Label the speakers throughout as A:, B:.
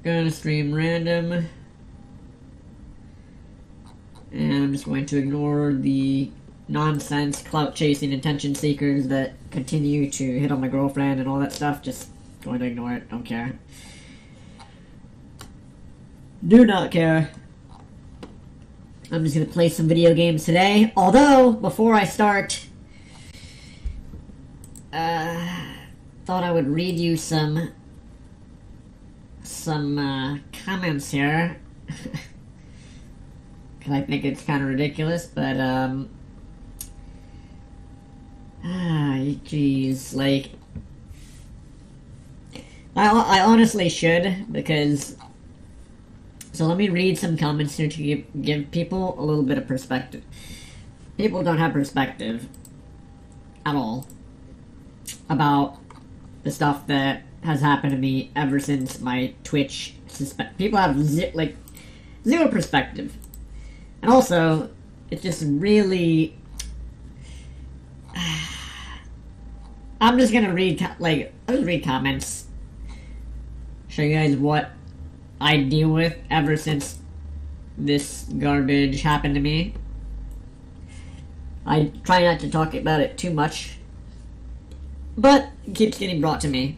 A: gonna stream random. And I'm just going to ignore the nonsense, clout-chasing attention seekers that continue to hit on my girlfriend and all that stuff. Just going to ignore it. Don't care. Do not care. I'm just gonna play some video games today. Although, before I start, thought I would read you some comments here. Because I think it's kind of ridiculous, but, jeez, like, I honestly should, because, so let me read some comments here to give people a little bit of perspective. People don't have perspective at all about the stuff that has happened to me ever since my Twitch people have zero perspective. And also, it's just really... I'm just gonna read, I'll just read comments. Show you guys what I deal with ever since this garbage happened to me. I try not to talk about it too much, but it keeps getting brought to me.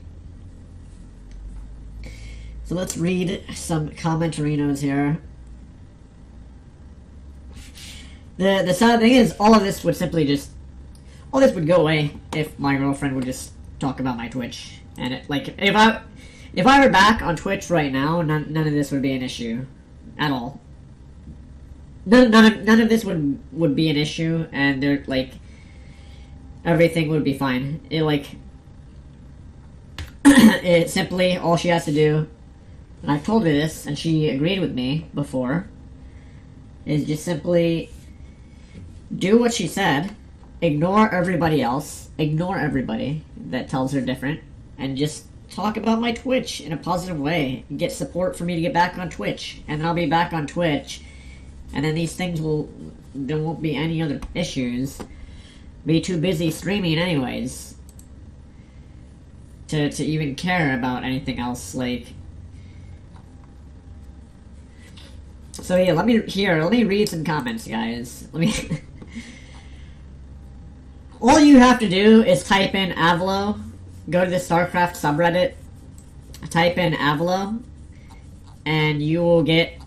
A: So let's read some commentarinos here. The sad thing is, all of this would simply just... all this would go away if my girlfriend would just talk about my Twitch. And it, like, if I were back on Twitch right now, none of this would be an issue. At all. None of this would be an issue, and they're, like... everything would be fine. It, like... it simply, all she has to do, and I've told her this, and she agreed with me before, is just simply... do what she said, ignore everybody else, ignore everybody that tells her different, and just talk about my Twitch in a positive way. Get support for me to get back on Twitch, and then I'll be back on Twitch, and then these things there won't be any other issues. Be too busy streaming anyways to even care about anything else, like... So yeah, let me read some comments, guys. Let me... All you have to do is type in Avilo, go to the StarCraft subreddit, type in Avilo, and you will get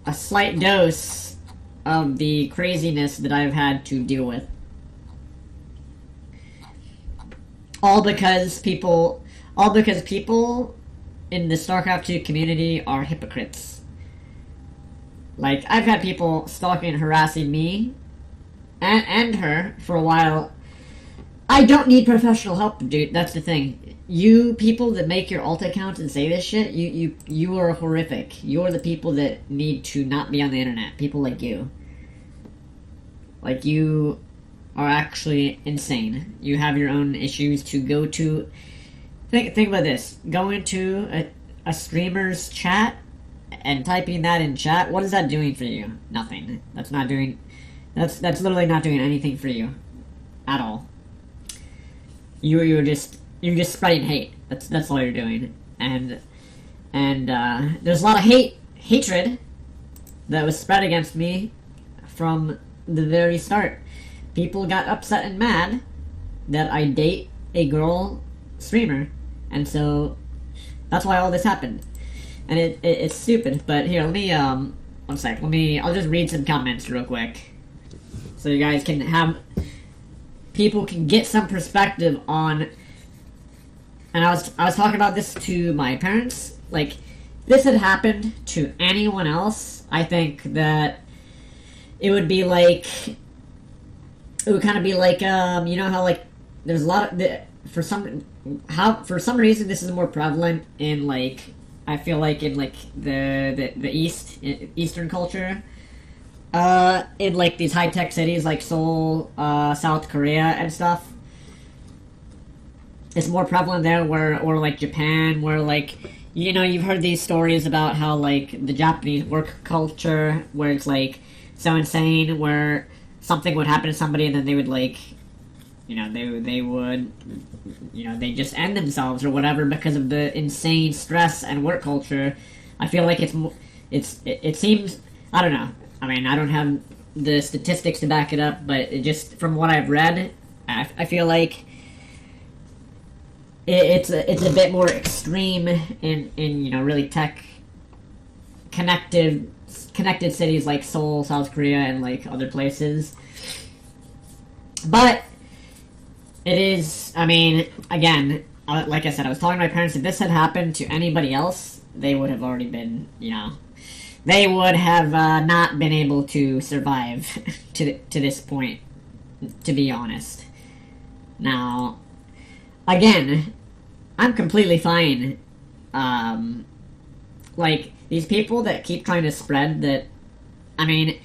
A: a slight dose of the craziness that I've had to deal with. All because people in the StarCraft 2 community are hypocrites. Like, I've had people stalking and harassing me and her for a while. I don't need professional help, dude. That's the thing. You people that make your alt accounts and say this shit, you are horrific. You're the people that need to not be on the internet. People like you. Like, you are actually insane. You have your own issues to go to. Think about this. Go into a streamer's chat and typing that in chat. What is that doing for you? Nothing. That's not doing... That's literally not doing anything for you. At all. You're just spreading hate. That's all you're doing. And there's a lot of hatred that was spread against me from the very start. People got upset and mad that I date a girl streamer, and so that's why all this happened. And it's stupid. But here, let me one sec. I'll just read some comments real quick, so you guys can have... people can get some perspective on... And I was talking about this to my parents. Like, if this had happened to anyone else, I think that it would be like... it would kind of be like, you know how, like, there's a lot of... for some reason this is more prevalent in, like... I feel like in, like, the Eastern culture. In, like, these high-tech cities like Seoul, South Korea and stuff. It's more prevalent there, or like Japan, where, like, you know, you've heard these stories about how, like, the Japanese work culture, where it's, like, so insane, where something would happen to somebody and then they would, like, you know, they would, you know, they just end themselves or whatever because of the insane stress and work culture I feel like it seems, I don't know. I mean, I don't have the statistics to back it up, but it just from what I've read, I feel like it's a bit more extreme in really tech connected cities like Seoul, South Korea, and like other places. But it is, I mean, again, like I said, I was telling my parents if this had happened to anybody else, they would have already been, they would have not been able to survive to this point, to be honest. Now, again, I'm completely fine. Like, these people that keep trying to spread that, I mean,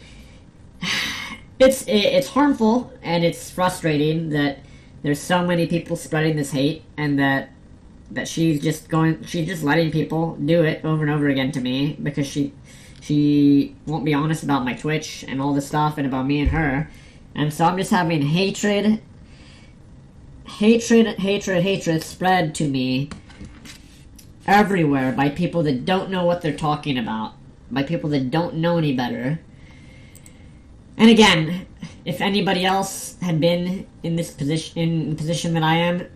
A: it's harmful and it's frustrating that there's so many people spreading this hate, and that she's just letting people do it over and over again to me because she won't be honest about my Twitch and all this stuff and about me and her. And so I'm just having hatred spread to me everywhere by people that don't know what they're talking about, by people that don't know any better. And again, if anybody else had been in this position that I am,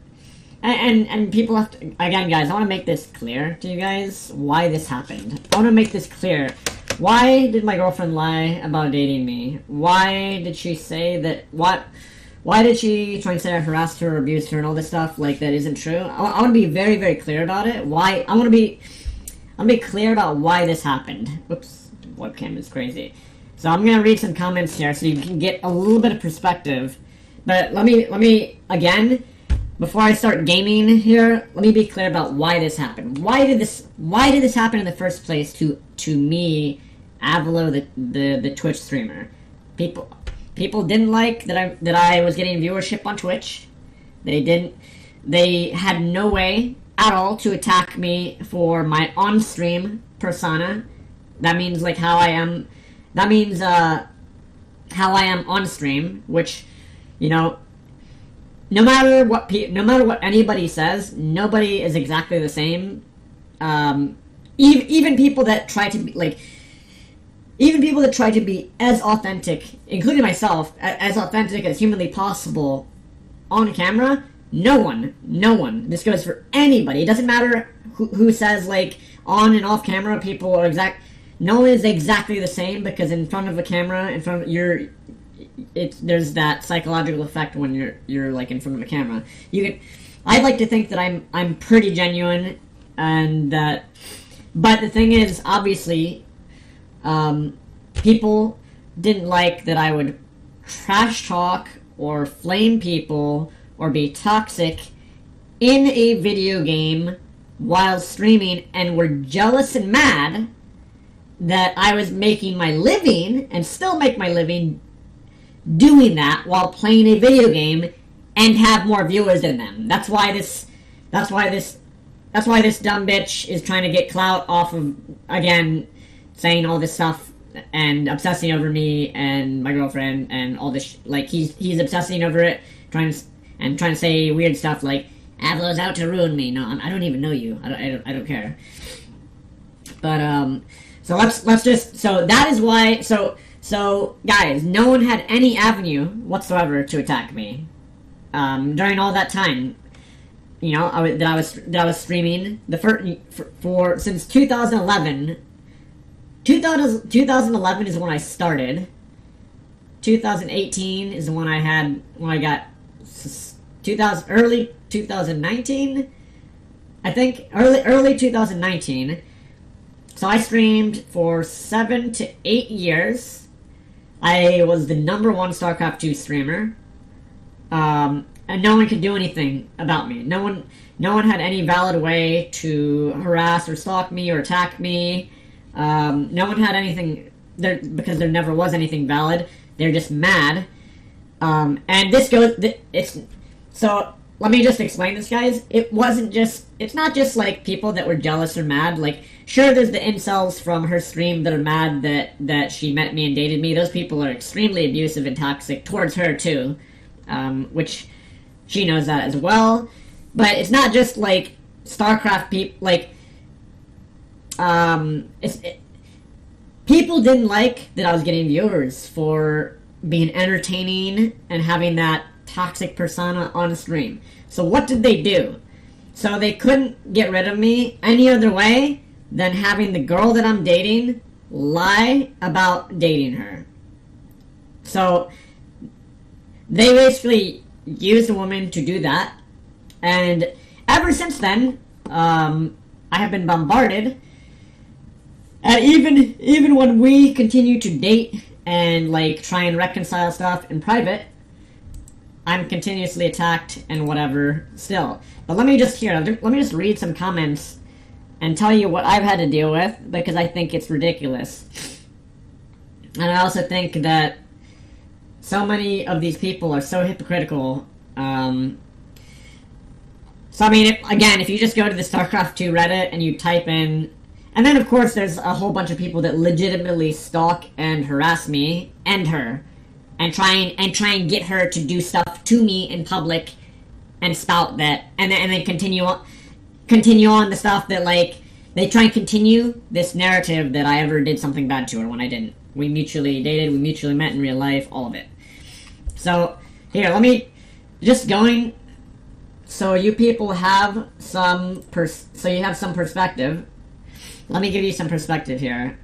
A: and people have to, again, guys, I want to make this clear to you guys why this happened. I want to make this clear. Why did my girlfriend lie about dating me? Why did she say that, why did she try and say I harassed her or abused her and all this stuff like that isn't true? I want to be very, very clear about it. Why, I want to be clear about why this happened. Whoops, webcam is crazy. So I'm going to read some comments here so you can get a little bit of perspective. But let me again, before I start gaming here, let me be clear about why this happened. Why did this happen in the first place to me, Avilo, the Twitch streamer? People didn't like that I was getting viewership on Twitch. They had no way at all to attack me for my on-stream persona. That means like how I am. That means how I am on stream, which, no matter what anybody says, nobody is exactly the same. Even people that try to be as authentic, including myself, as authentic as humanly possible on camera. No one. This goes for anybody. It doesn't matter who says like on and off camera people are exact. No one is exactly the same, because in front of a camera, there's that psychological effect when you're like in front of a camera. I'd like to think that I'm pretty genuine, and that, but the thing is, obviously, people didn't like that I would trash talk or flame people or be toxic in a video game while streaming, and were jealous and mad that I was making my living, and still make my living, doing that while playing a video game and have more viewers than them. That's why this dumb bitch is trying to get clout off of, again, saying all this stuff and obsessing over me and my girlfriend and all this. Like, he's obsessing over it, trying to say weird stuff like Avilo's out to ruin me. No, I don't even know you. I don't care. But so let's just, so that is why, so guys, no one had any avenue whatsoever to attack me during all that time. That I was streaming for since 2011. 2011 is when I started. 2018 is when I got early 2019. I think early 2019. So I streamed for 7 to 8 years. I was the #1 StarCraft 2 streamer. And no one could do anything about me. No one had any valid way to harass or stalk me or attack me. No one had anything there, because there never was anything valid. They're just mad. And this goes, so let me just explain this, guys. It's not just like people that were jealous or mad. Like, sure, there's the incels from her stream that are mad that she met me and dated me. Those people are extremely abusive and toxic towards her too, which she knows that as well. But it's not just like StarCraft people. Like, people didn't like that I was getting viewers for being entertaining and having that toxic persona on stream. So what did they do? So they couldn't get rid of me any other way than having the girl that I'm dating lie about dating her. So they basically used a woman to do that, and ever since then, I have been bombarded. And even when we continue to date and like try and reconcile stuff in private, I'm continuously attacked and whatever still. But let me just read some comments and tell you what I've had to deal with, because I think it's ridiculous. And I also think that so many of these people are so hypocritical. So I mean, if you just go to the StarCraft 2 Reddit and you type in, and then of course there's a whole bunch of people that legitimately stalk and harass me and her, and try and get her to do stuff to me in public, and spout that, and then continue on the stuff that, like, they try and continue this narrative that I ever did something bad to her when I didn't. We mutually dated, we mutually met in real life, all of it. So here, let me just going. So you people have some perspective. Let me give you some perspective here,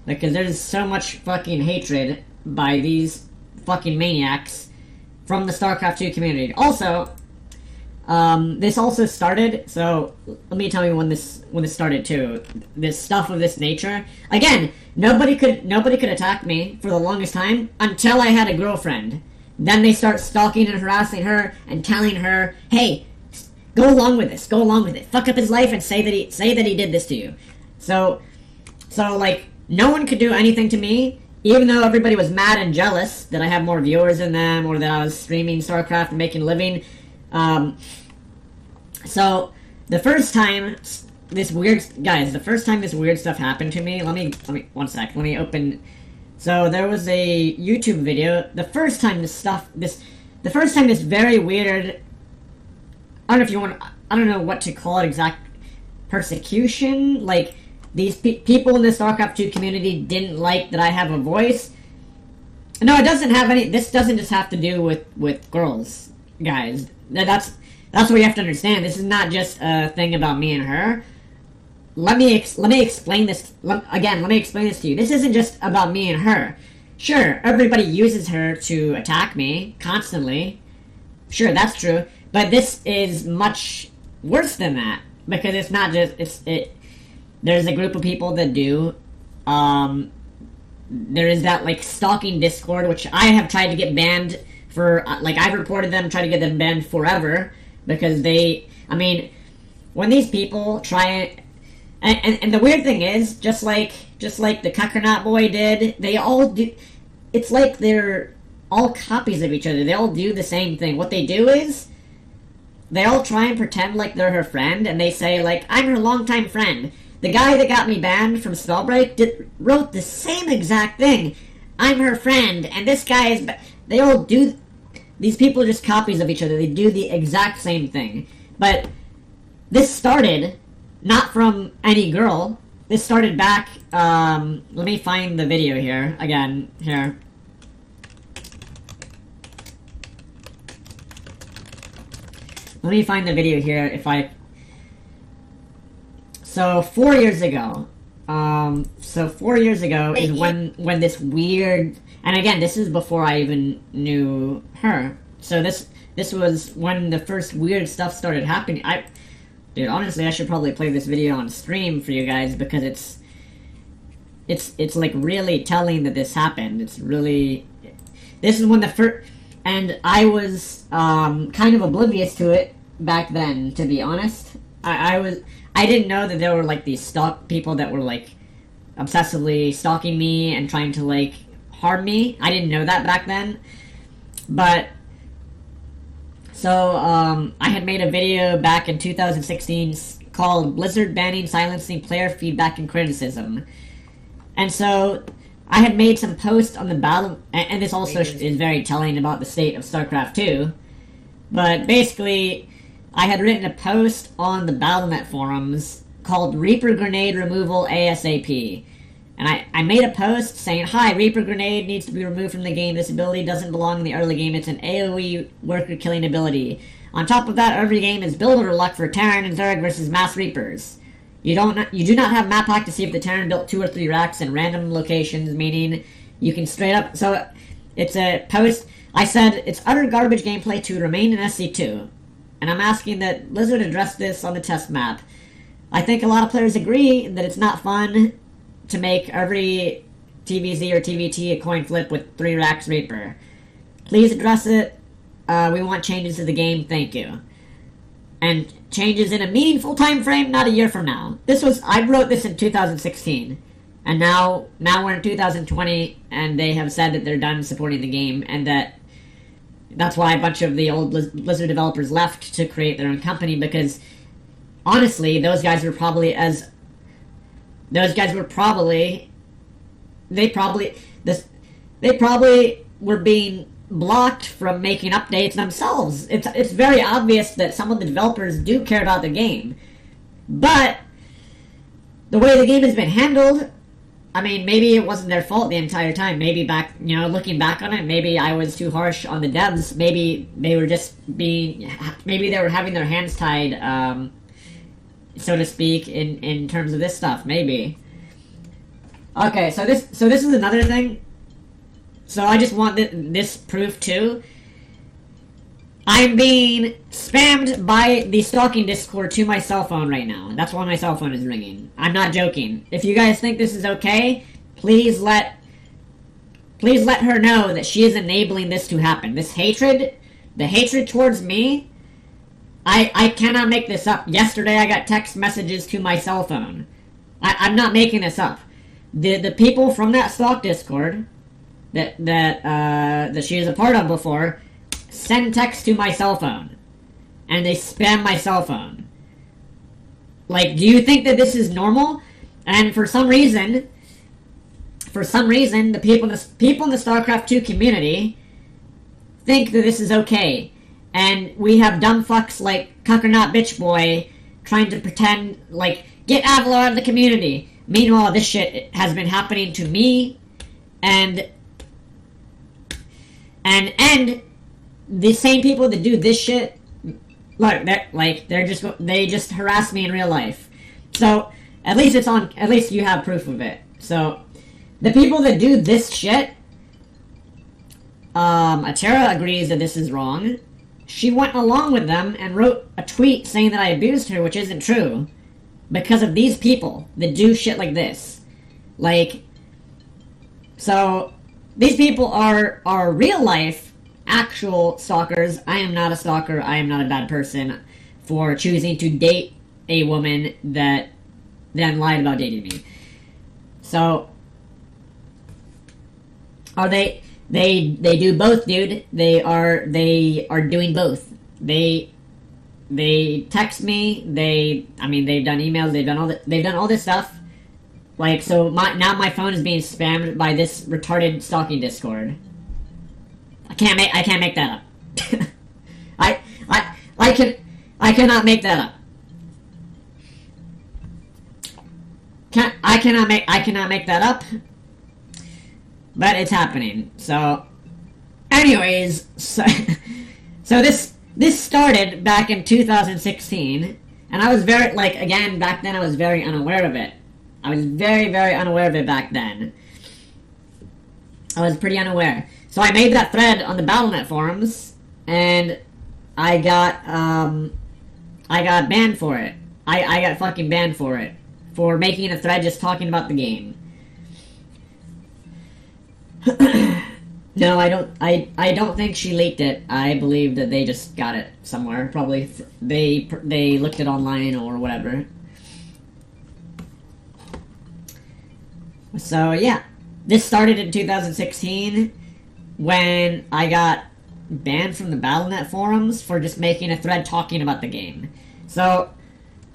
A: because there's so much fucking hatred by these fucking maniacs from the StarCraft 2 community. Also, this also started, so let me tell you when this started too. This stuff of this nature. Again, nobody could attack me for the longest time until I had a girlfriend. Then they start stalking and harassing her and telling her, "Hey, go along with this. Go along with it. Fuck up his life and say that he did this to you." So like, no one could do anything to me, even though everybody was mad and jealous that I have more viewers than them, or that I was streaming StarCraft and making a living. So the first time this weird stuff happened to me, let me 1 sec. Let me open. So there was a YouTube video. The first time this very weird, I don't know what to call it, exact persecution, like, these people in the StarCraft 2 community didn't like that I have a voice. No, it doesn't have any. This doesn't just have to do with girls, guys. That's what you have to understand. This is not just a thing about me and her. Let me explain this. Let me explain this to you. This isn't just about me and her. Sure, everybody uses her to attack me constantly. Sure, that's true. But this is much worse than that, because it's not just there's a group of people that do. There is that, like, stalking Discord, which I have tried to get banned for. Like, I've reported them, tried to get them banned forever, because when these people try and the weird thing is, just like the Cuckernaut boy did, they all do. It's like they're all copies of each other. They all do the same thing. What they do is, they all try and pretend like they're her friend, and they say, like, "I'm her longtime friend." The guy that got me banned from Spellbreak wrote the same exact thing. "I'm her friend," and this guy is... They all do... These people are just copies of each other. They do the exact same thing. But this started not from any girl. This started back... let me find the video here. Again, here. Let me find the video here if I... So 4 years ago, is when this weird, and again, this is before I even knew her. So this was when the first weird stuff started happening. Dude, honestly, I should probably play this video on stream for you guys, because it's like really telling that this happened. This is when the first, and I was kind of oblivious to it back then, to be honest. I didn't know that there were, like, these people that were, like, obsessively stalking me and trying to, like, harm me. I didn't know that back then. But, so, I had made a video back in 2016 called Blizzard Banning Silencing Player Feedback and Criticism. And so, I had made some posts on the battle, and this also is very telling about the state of StarCraft 2. But basically, I had written a post on the Battle.net forums called Reaper Grenade Removal ASAP. And I made a post saying, "Hi, Reaper Grenade needs to be removed from the game. This ability doesn't belong in the early game. It's an AoE worker killing ability. On top of that, every game is builder luck for Terran and Zerg versus Mass Reapers. You do not have map hack to see if the Terran built 2 or 3 racks in random locations, meaning you can straight up..." So, it's a post. I said, "It's utter garbage gameplay to remain in SC2. And I'm asking that Blizzard address this on the test map. I think a lot of players agree that it's not fun to make every TVZ or TVT a coin flip with 3 racks Reaper. Please address it. We want changes to the game. Thank you." And changes in a meaningful time frame, not a year from now. I wrote this in 2016. And now we're in 2020, and they have said that they're done supporting the game, and that's why a bunch of the old Blizzard developers left to create their own company, because honestly, those guys were probably were being blocked from making updates themselves. It's very obvious that some of the developers do care about the game, but the way the game has been handled, I mean, maybe it wasn't their fault the entire time. Maybe looking back on it, maybe I was too harsh on the devs. Maybe they were maybe they were having their hands tied, so to speak, in terms of this stuff. Maybe. Okay, so this is another thing. So I just want this proof too. I'm being spammed by the stalking Discord to my cell phone right now. That's why my cell phone is ringing. I'm not joking. If you guys think this is okay, please let her know that she is enabling this to happen. The hatred towards me, I cannot make this up. Yesterday I got text messages to my cell phone. I'm not making this up. The people from that stalk Discord that she is a part of before send text to my cell phone, and they spam my cell phone. Like, do you think that this is normal? And for some reason, the people in the StarCraft 2 community think that this is okay, and we have dumb fucks like Cuckernot Bitch Boy trying to pretend like, get Avilo out of the community. Meanwhile, this shit has been happening to me, and the same people that do this shit, look, they just harass me in real life. So at least you have proof of it. So the people that do this shit, Atera agrees that this is wrong. She went along with them and wrote a tweet saying that I abused her, which isn't true, because of these people that do shit like this. Like, so these people are real life actual stalkers. I am not a stalker. I am not a bad person for choosing to date a woman that then lied about dating me. So, are they do both, dude. They are doing both. They text me. They've done emails. They've done all this stuff. Like, so now my phone is being spammed by this retarded stalking Discord. I can't make that up. I cannot make that up. I cannot make that up. But it's happening. So, anyways, so this started back in 2016, and I was very, back then I was very unaware of it. I was very, very unaware of it back then. I was pretty unaware. So I made that thread on the Battle.net forums, and I got banned for it. I got fucking banned for it. For making a thread just talking about the game. No, I don't think she leaked it. I believe that they just got it somewhere. Probably they looked it online or whatever. So yeah, this started in 2016 when I got banned from the Battle.net forums for just making a thread talking about the game. So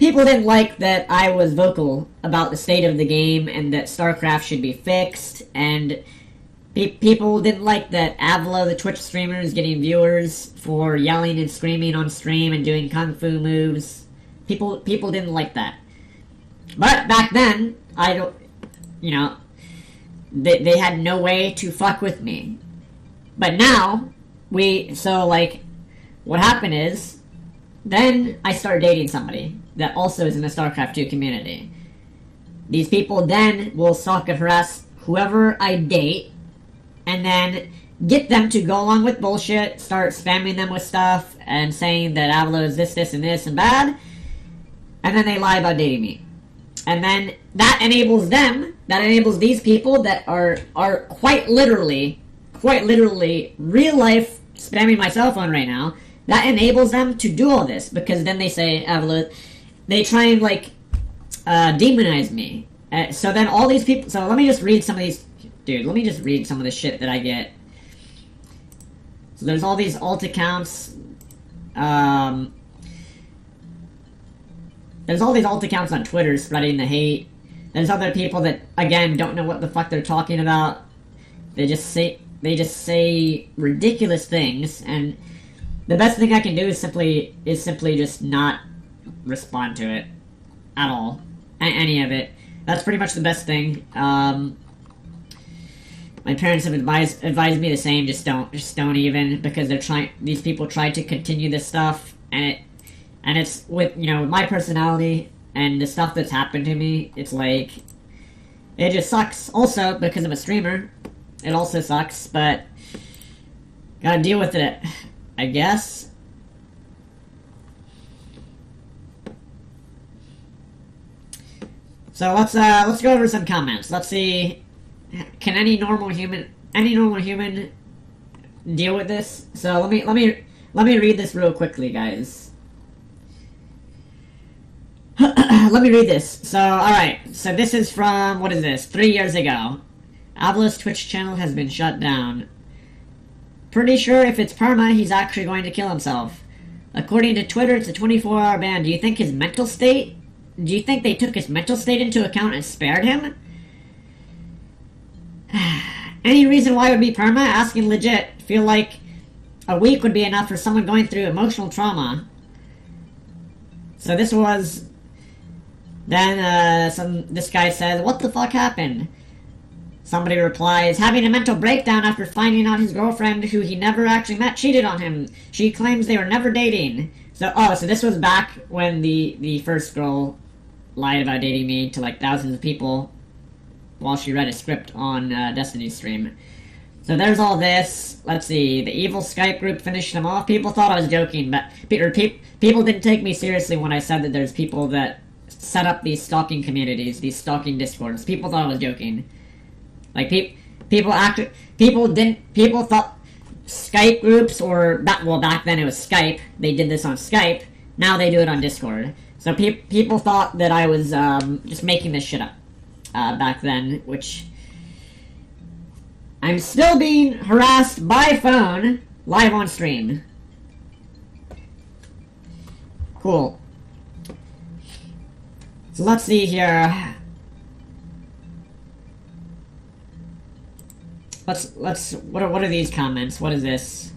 A: people didn't like that I was vocal about the state of the game and that StarCraft should be fixed, and people didn't like that Avilo, the Twitch streamer, is getting viewers for yelling and screaming on stream and doing kung fu moves. People didn't like that. But back then, I don't, you know, they had no way to fuck with me. But now, what happened is, then I started dating somebody that also is in the StarCraft 2 community. These people then will stalk and harass whoever I date, and then get them to go along with bullshit, start spamming them with stuff, and saying that Avilo is this, and this, and bad, and then they lie about dating me. And then that enables these people that are quite literally, real life spamming my cell phone right now, that enables them to do all this, because then they say, Avilo, they try and, demonize me. So then all these people, so let me just read some of these, let me just read some of the shit that I get. So there's all these alt accounts, there's all these alt accounts on Twitter spreading the hate. There's other people that, again, don't know what the fuck they're talking about. They just say ridiculous things, and the best thing I can do is simply just not respond to it at all, any of it. That's pretty much the best thing. My parents have advised me the same. Just don't even, because these people try to continue this stuff, and it's with my personality and the stuff that's happened to me. It's like, it just sucks. Also, because I'm a streamer, it also sucks. But gotta deal with it, I guess. So let's go over some comments. Let's see, can any normal human deal with this? So let me read this real quickly, guys. Let me read this. So, alright. So this is from, what is this? 3 years ago. Avilo's Twitch channel has been shut down. Pretty sure if it's perma, he's actually going to kill himself. According to Twitter, it's a 24-hour ban. Do you think they took his mental state into account and spared him? Any reason why it would be perma? Asking legit. Feel like a week would be enough for someone going through emotional trauma. So this was... Then, this guy says, what the fuck happened? Somebody replies, having a mental breakdown after finding out his girlfriend, who he never actually met, cheated on him. She claims they were never dating. So this was back when the first girl lied about dating me to, thousands of people while she read a script on, Destiny's stream. So there's all this. Let's see, the evil Skype group finished him off. People thought I was joking, but people didn't take me seriously when I said that there's people that set up these stalking communities, these stalking discords. People thought I was joking. People thought Skype groups, back then it was Skype. They did this on Skype. Now they do it on Discord. So people thought that I was just making this shit up back then, which I'm still being harassed by phone live on stream. Cool. So let's see here. What are these comments? What is this?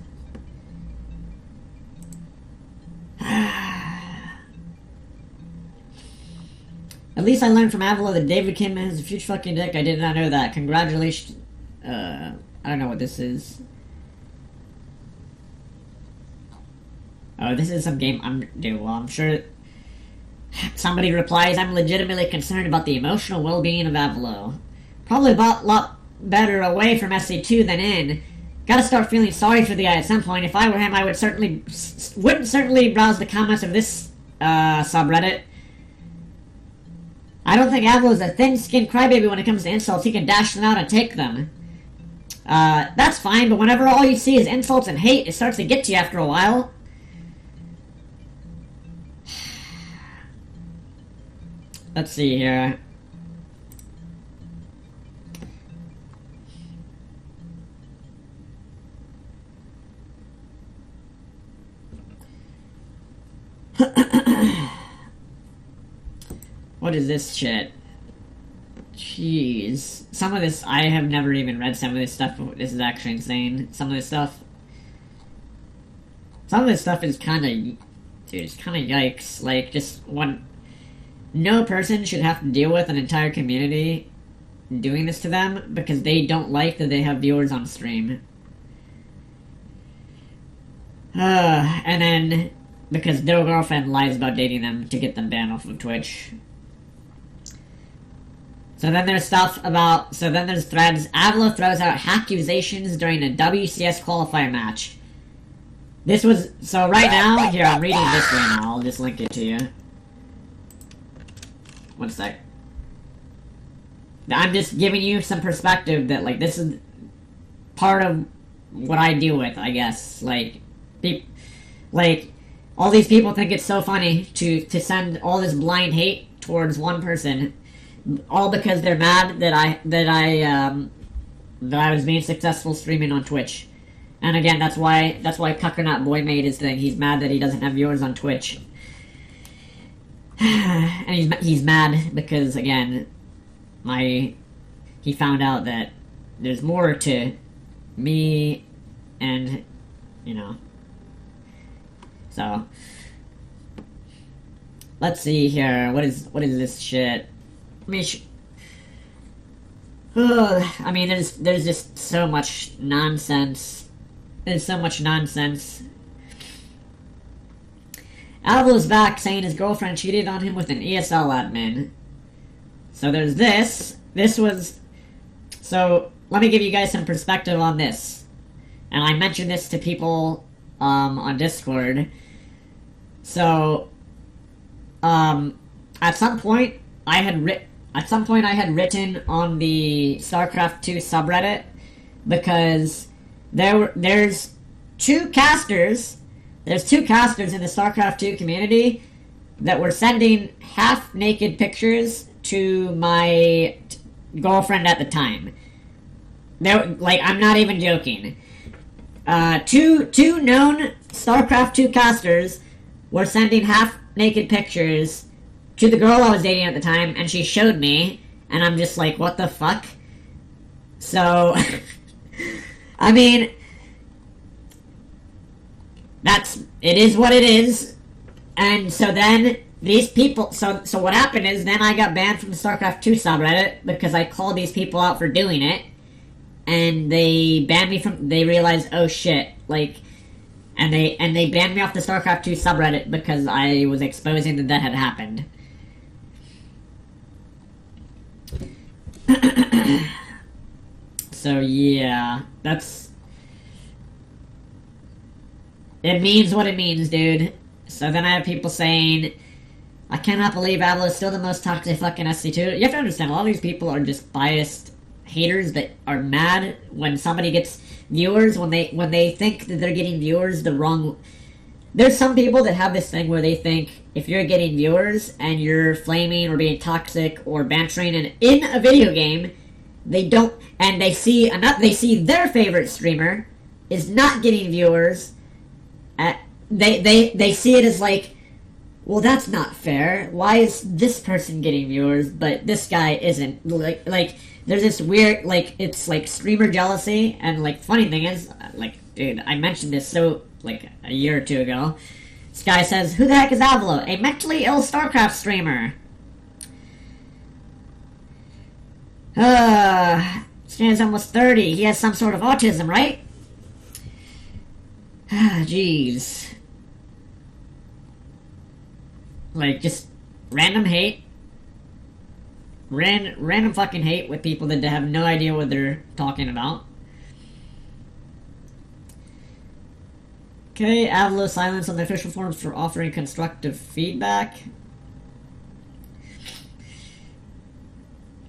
A: At least I learned from Avilo that David Kim has a huge fucking dick. I did not know that. Congratulations. I don't know what this is. Oh, this is some game I'm sure. Somebody replies, I'm legitimately concerned about the emotional well-being of Avilo. Probably a lot better away from SC2 than in. Gotta start feeling sorry for the guy at some point. If I were him, I wouldn't certainly browse the comments of this subreddit. I don't think Avilo's a thin-skinned crybaby when it comes to insults. He can dash them out and take them. That's fine, but whenever all you see is insults and hate, it starts to get to you after a while. Let's see here. What is this shit? Jeez. Some of this, I have never even read some of this stuff. This is actually insane. Some of this stuff is kinda... Dude, it's kinda yikes. Just one... no person should have to deal with an entire community doing this to them because they don't like that they have viewers on stream. And then because their girlfriend lies about dating them to get them banned off of Twitch. So then there's threads. Avilo throws out accusations during a WCS qualifier match. So right now, here, I'm reading this right now. I'll just link it to you. One sec. I'm just giving you some perspective that, like, this is part of what I deal with, I guess. Like, all these people think it's so funny to send all this blind hate towards one person, all because they're mad that I was being successful streaming on Twitch. And again, that's why Cuckernut Boy made his thing. He's mad that he doesn't have viewers on Twitch. And he's mad because, again, he found out that there's more to me and, you know. So, let's see here. What is this shit? I mean, there's just so much nonsense. There's so much nonsense. Avilo's back saying his girlfriend cheated on him with an ESL admin. So there's this. So let me give you guys some perspective on this. And I mentioned this to people on Discord. So at some point I had written on the StarCraft 2 subreddit because there's two casters in the StarCraft 2 community that were sending half-naked pictures to my girlfriend at the time. I'm not even joking. Two known StarCraft 2 casters were sending half-naked pictures to the girl I was dating at the time, and she showed me, and I'm just like, what the fuck? So, I mean, it is what it is, and so then these people, so what happened is then I got banned from the StarCraft 2 subreddit because I called these people out for doing it, and they banned me they realized, oh shit, like, and they banned me off the StarCraft 2 subreddit because I was exposing that had happened. So yeah, it means what it means, dude. So then I have people saying, I cannot believe Avilo is still the most toxic fucking SC2. You have to understand, a lot of these people are just biased haters that are mad when somebody gets viewers, when they think that they're getting viewers the wrong... There's some people that have this thing where they think if you're getting viewers and you're flaming or being toxic or bantering in a video game, they don't, and they see their favorite streamer is not getting viewers. They see it as like, well, that's not fair. Why is this person getting viewers but this guy isn't? Like there's this weird, like, it's like streamer jealousy. And like, funny thing is, like, dude, I mentioned this like a year or two ago. This guy says, who the heck is Avilo? A mentally ill StarCraft streamer. Stan's almost 30. He has some sort of autism, right? Jeez. Like, just random hate. Random fucking hate with people that have no idea what they're talking about. Okay, Avilo silence on the official forums for offering constructive feedback.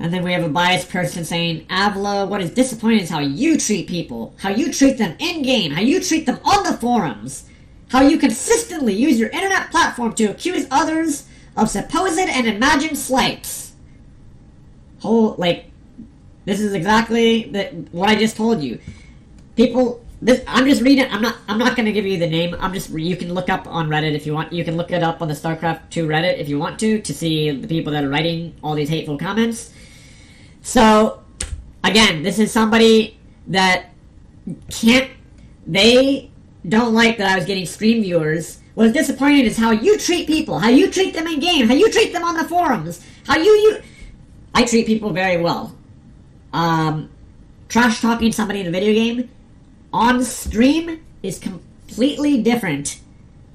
A: And then we have a biased person saying, Avilo, what is disappointing is how you treat people. How you treat them in-game. How you treat them on the forums. How you consistently use your internet platform to accuse others of supposed and imagined slights. This is exactly what I just told you. People, I'm just reading, I'm not gonna give you the name, you can look up on Reddit if you want, you can look it up on the StarCraft 2 Reddit if you want to see the people that are writing all these hateful comments. So, again, this is somebody that they don't like that I was getting stream viewers What's disappointing is how you treat people, how you treat them in game, how you treat them on the forums, how you... I treat people very well. Trash talking somebody in a video game on stream is completely different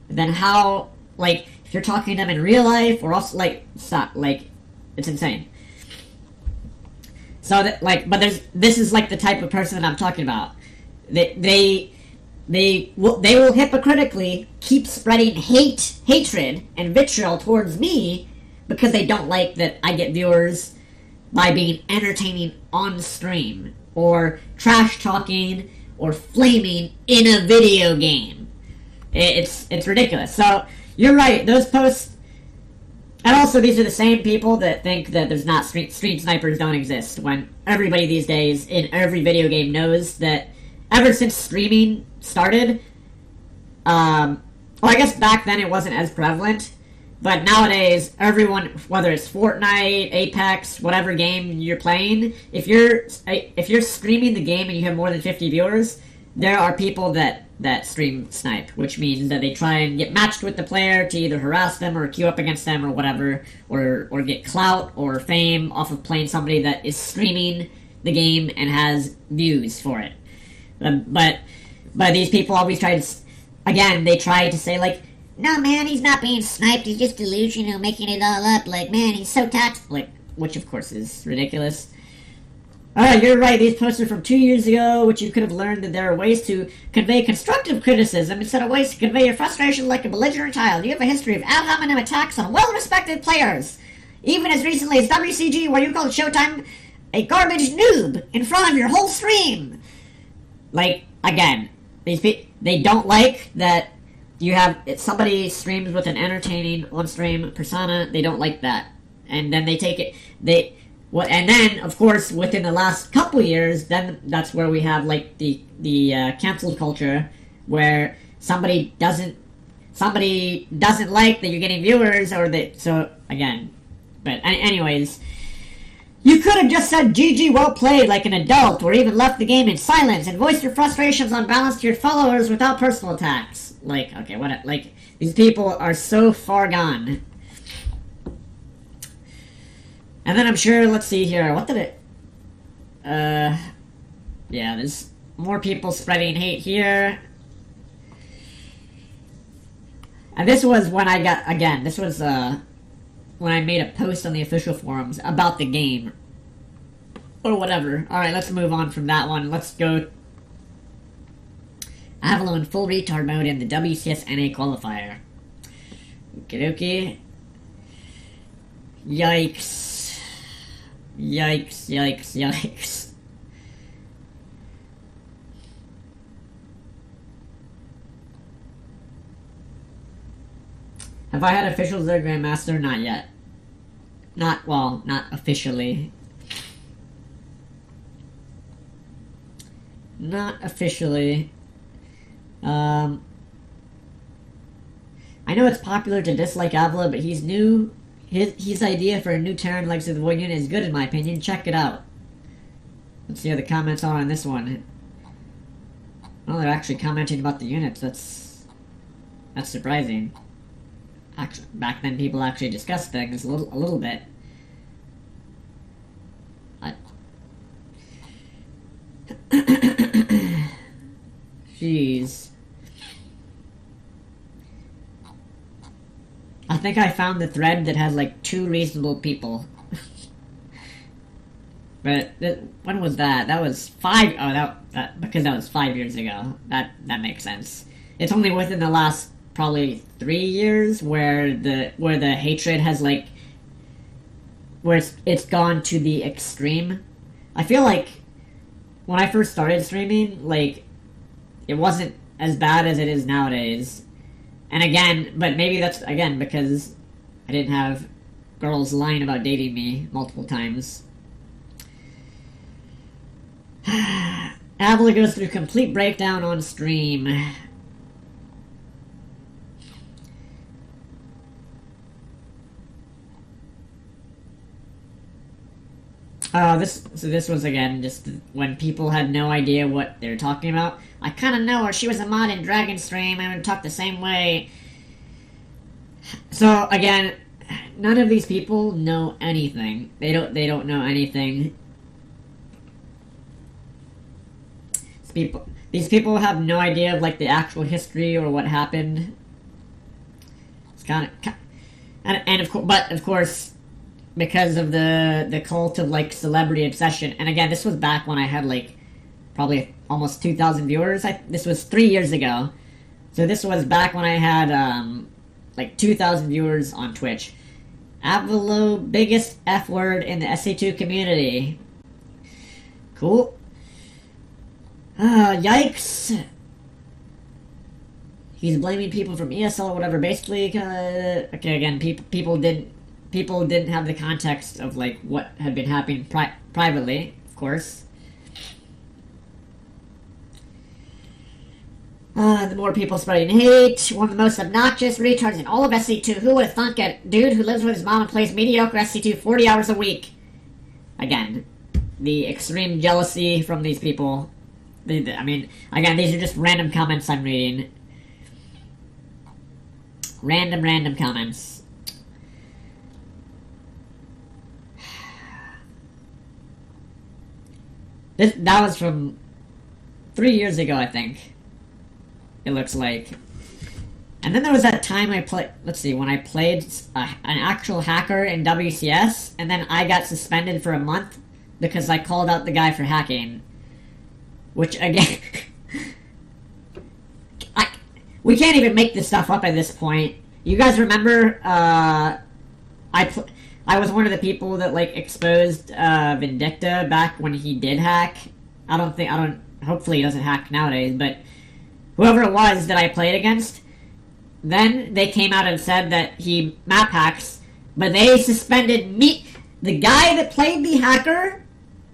A: than how, like, if you're talking to them in real life, or also, like, stop, like, it's insane. So, that, like, but this is, like, the type of person that I'm talking about. They will hypocritically keep spreading hatred, and vitriol towards me because they don't like that I get viewers by being entertaining on stream, or trash talking, or flaming in a video game. It's ridiculous. So, you're right, those posts... And also, these are the same people that think that there's not stream snipers don't exist, when everybody these days in every video game knows that ever since streaming started, well, I guess back then it wasn't as prevalent, but nowadays, everyone, whether it's Fortnite, Apex, whatever game you're playing, if you're streaming the game and you have more than 50 viewers, there are people that stream snipe, which means that they try and get matched with the player to either harass them or queue up against them or whatever, or get clout or fame off of playing somebody that is streaming the game and has views for it. But these people always try to, again, they try to say, like, no, man, he's not being sniped, he's just delusional, making it all up, like, man, he's so tactful, like, which of course is ridiculous. Alright, you're right, these posts are from 2 years ago, which you could have learned that there are ways to convey constructive criticism instead of ways to convey your frustration like a belligerent child. You have a history of ad hominem attacks on well-respected players, even as recently as WCG, where you called Showtime a garbage noob in front of your whole stream. Like, again, these people, they don't like that you have, somebody streams with an entertaining on-stream persona, they don't like that. And then they take it, and then, of course, within the last couple years, then that's where we have, like, the canceled culture, where somebody doesn't like that you're getting viewers, or that, so, again, but anyways, you could have just said GG well played like an adult, or even left the game in silence and voiced your frustrations on balance to your followers without personal attacks. Like, okay, what, like, these people are so far gone. And then I'm sure, let's see here, what did it... yeah, there's more people spreading hate here. And this was when I got, again, this was, when I made a post on the official forums about the game. Or whatever. Alright, let's move on from that one. Let's go... Avilo in full retard mode in the WCS NA qualifier. Okie dokie. Yikes. Yikes, yikes, yikes. Have I had officials there, Grandmaster? Not yet. Not officially. Not officially. I know it's popular to dislike Avilo, but he's new. His idea for a new Terran Legacy of the Void unit is good in my opinion. Check it out. Let's see how the comments are on this one. Well, they're actually commenting about the units. That's surprising. Actually, back then people actually discussed things a little bit. Jeez. I think I found the thread that has like 2 reasonable people. But when was that? That was 5. Oh, because that was 5 years ago. That makes sense. It's only within the last probably 3 years where the hatred has like where it's gone to the extreme. I feel like when I first started streaming, like, it wasn't as bad as it is nowadays. And again, but maybe that's, again, because I didn't have girls lying about dating me multiple times. Avilo goes through complete breakdown on stream. This was, again, just when people had no idea what they were talking about. I kinda know her. She was a mod in Dragon Stream. I would talk the same way. So again, none of these people know anything. They don't know anything. These people have no idea of like the actual history or what happened. It's kind of, and of course, but of course, because of the cult of like celebrity obsession. And again, this was back when I had like probably almost 2,000 viewers. This was 3 years ago, so this was back when I had like 2,000 viewers on Twitch. Avilo, biggest F word in the SC2 community. Cool. Yikes. He's blaming people from ESL or whatever. Basically, okay, again, people didn't have the context of like what had been happening privately, of course. The more people spreading hate. One of the most obnoxious retards in all of SC2. Who would have thunk a dude who lives with his mom and plays mediocre SC2 40 hours a week? Again, the extreme jealousy from these people. I mean, again, these are just random comments I'm reading. Random comments. That was from 3 years ago, I think. It looks like. And then there was that time I played, let's see, when I played an actual hacker in WCS, and then I got suspended for a month because I called out the guy for hacking. Which, again, we can't even make this stuff up at this point. You guys remember, I was one of the people that, like, exposed Vindicta back when he did hack. Hopefully he doesn't hack nowadays, but whoever it was that I played against, then they came out and said that he map hacks, but they suspended me, the guy that played the hacker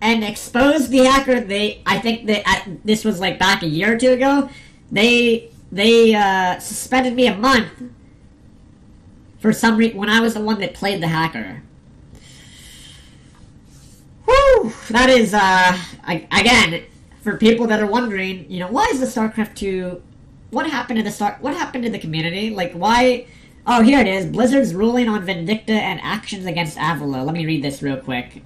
A: and exposed the hacker. I think that this was like back a year or two ago. They suspended me a month for some reason when I was the one that played the hacker. Whew! That is again, for people that are wondering, you know, why is the StarCraft 2? What happened to the community? Like, why? Oh, here it is. Blizzard's ruling on Vindicta and actions against Avilo. Let me read this real quick.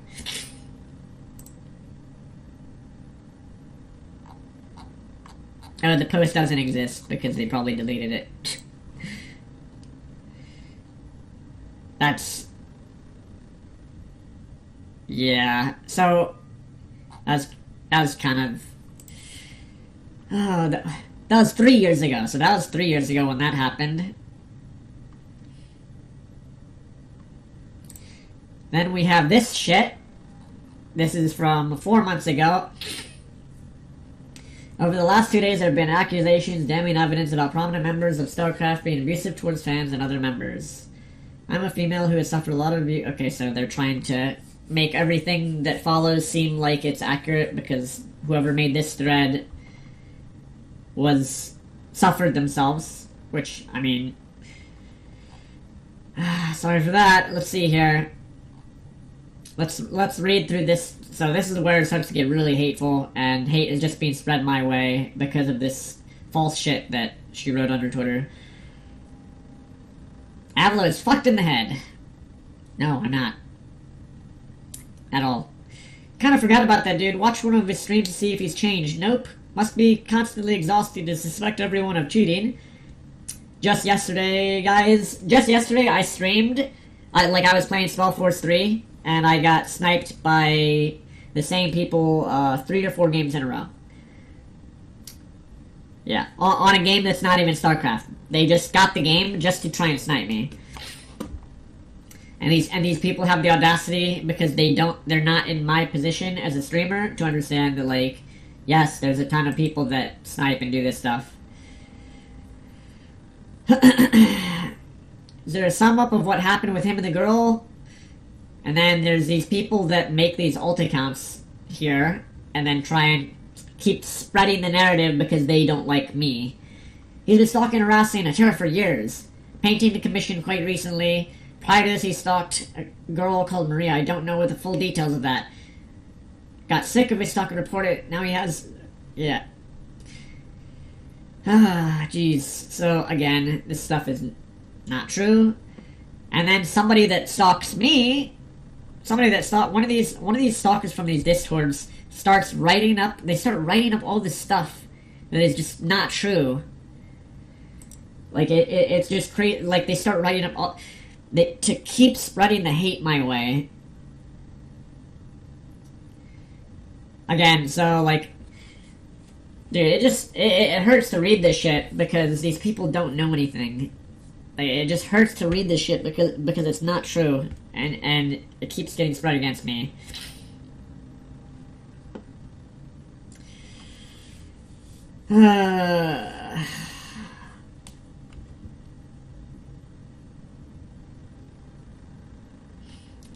A: Oh, the post doesn't exist because they probably deleted it. That's... yeah, so... That was kind of... Oh, that was 3 years ago. So that was 3 years ago when that happened. Then we have this shit. This is from 4 months ago. Over the last 2 days, there have been accusations, damning evidence about prominent members of StarCraft being abusive towards fans and other members. I'm a female who has suffered a lot of abuse. Okay, so they're trying to make everything that follows seem like it's accurate because whoever made this thread suffered themselves, which, I mean, sorry for that. Let's see here. Let's read through this. So this is where it starts to get really hateful, and hate is just being spread my way because of this false shit that she wrote under Twitter. Avilo is fucked in the head. No, I'm not. At all. Kind of forgot about that dude. Watch one of his streams to see if he's changed. Nope. Must be constantly exhausted to suspect everyone of cheating. Just yesterday, guys. Just yesterday, I streamed. I was playing Spellforce 3, and I got sniped by the same people 3 to 4 games in a row. Yeah, on a game that's not even StarCraft. They just got the game just to try and snipe me. And these people have the audacity, because they're not in my position as a streamer, to understand that, like, yes, there's a ton of people that snipe and do this stuff. Is there a sum up of what happened with him and the girl? And then there's these people that make these alt accounts here, and then try and keep spreading the narrative because they don't like me. He's been stalking and harassing a chair for years. Painting the commission quite recently. Prior to this, he stalked a girl called Maria. I don't know the full details of that. Got sick of his stalk and reported. Now he has... yeah. Ah, jeez. So, again, this stuff is Not true. And then somebody that stalks me, one of these stalkers from these discords starts writing up. They start writing up all this stuff that is just not true. Like it's just crazy. Like they start writing up all to keep spreading the hate my way. Again, so like, dude, it hurts to read this shit because these people don't know anything. Like, it just hurts to read this shit because it's not true, and it keeps getting spread against me.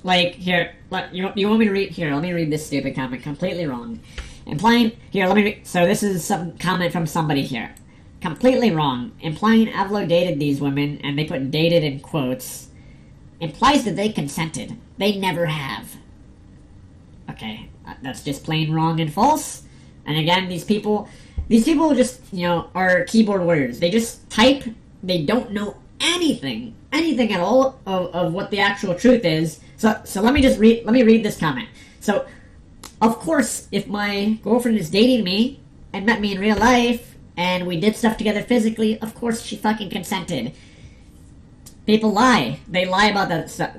A: Like, here, you want me to read? Here, let me read this stupid comment. Completely wrong. Implying, here, let me read. So this is some comment from somebody here. Completely wrong. Implying Avilo dated these women, and they put dated in quotes, implies that they consented. They never have. Okay, that's just plain wrong and false. And again, these people just, are keyboard warriors. They just type, they don't know anything at all of what the actual truth is. So let me read this comment. So, of course, if my girlfriend is dating me and met me in real life and we did stuff together physically, of course she fucking consented. People lie. They lie about that stuff.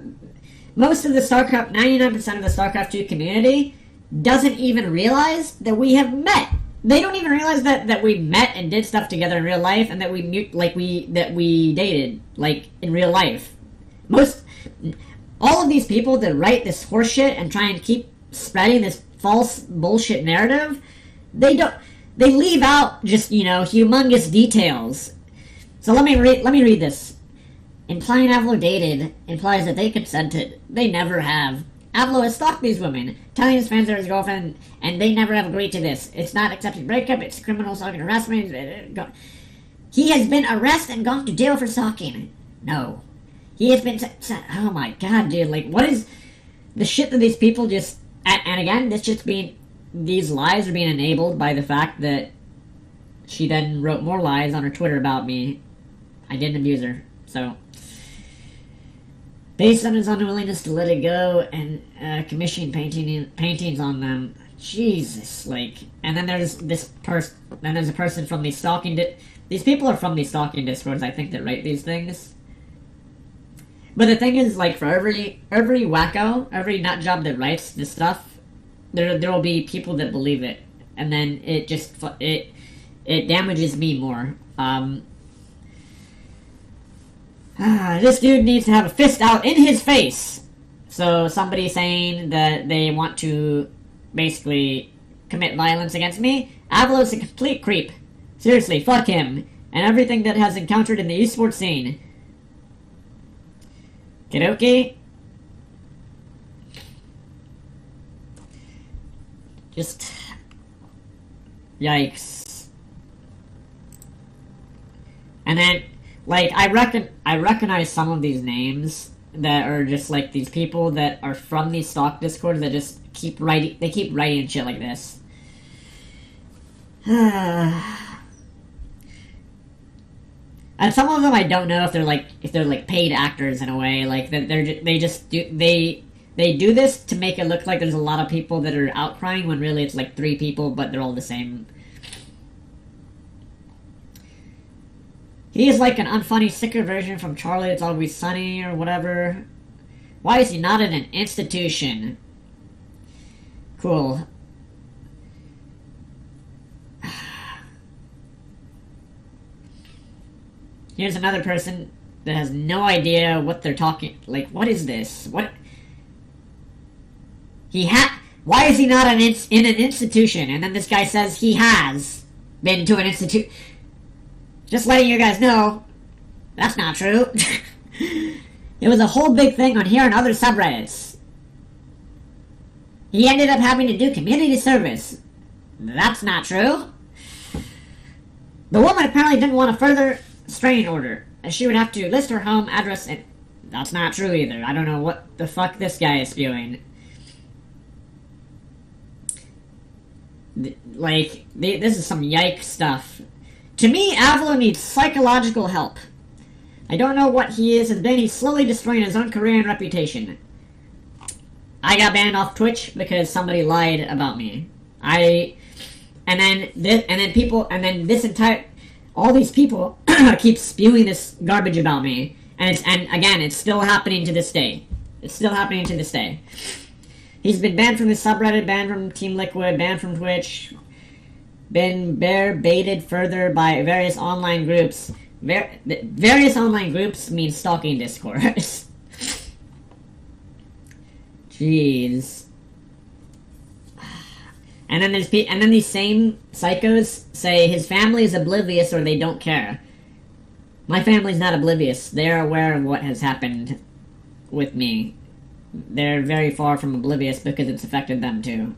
A: Most of the StarCraft, 99% of the StarCraft 2 community doesn't even realize that we have met. They don't even realize that we met and did stuff together in real life, and that we dated, like, in real life. All of these people that write this horseshit and try and keep spreading this false bullshit narrative, they leave out just, humongous details. So let me read this. Implying Avilo dated implies that they consented. They never have. Avilo has stalked these women, telling his fans they're his girlfriend, and they never have agreed to this. It's not accepted breakup, it's criminal stalking harassment. He has been arrested and gone to jail for stalking. No. He has been... Oh my god, dude. Like, what is... The shit that these people just... And again, these lies are being enabled by the fact that she then wrote more lies on her Twitter about me. I didn't abuse her, so... Based on his unwillingness to let it go and commissioning paintings on them. Jesus, like... And then there's this person... Then there's a person from the stalking... These people are from the stalking discords, I think, that write these things. But the thing is, like, for every wacko, every nutjob that writes this stuff, there will be people that believe it. And then it just... It damages me more. This dude needs to have a fist out in his face. So somebody saying that they want to basically commit violence against me. Avilo's a complete creep. Seriously, fuck him. And everything that has encountered in the esports scene. Kidoki? Just... Yikes. And then... Like, I recognize some of these names that are just, like, these people that are from these stalk discords that just keep writing shit like this. And some of them I don't know if they're paid actors in a way, like, that they do this to make it look like there's a lot of people that are outcrying when really it's, like, 3 people, but they're all the same. He is like an unfunny, sicker version from Charlie It's Always Sunny or whatever. Why is he not in an institution? Cool. Here's another person that has no idea what they're talking... Like, what is this? What... Why is he not in an institution? And then this guy says he has been to an institution... Just letting you guys know, that's not true. It was a whole big thing on here and other subreddits. He ended up having to do community service. That's not true. The woman apparently didn't want a further restraining order, as she would have to list her home address, and that's not true either. I don't know what the fuck this guy is spewing. Like, this is some yike stuff. To me, Avilo needs psychological help. I don't know what he is, and then he's slowly destroying his own career and reputation. I got banned off Twitch because somebody lied about me. And then this entire, all these people keep spewing this garbage about me, and again, it's still happening to this day. It's still happening to this day. He's been banned from his subreddit, banned from Team Liquid, banned from Twitch, been bear-baited further by various online groups. Various online groups mean stalking discourse. Jeez. And then these same psychos say his family is oblivious or they don't care. My family's not oblivious. They're aware of what has happened with me. They're very far from oblivious because it's affected them too.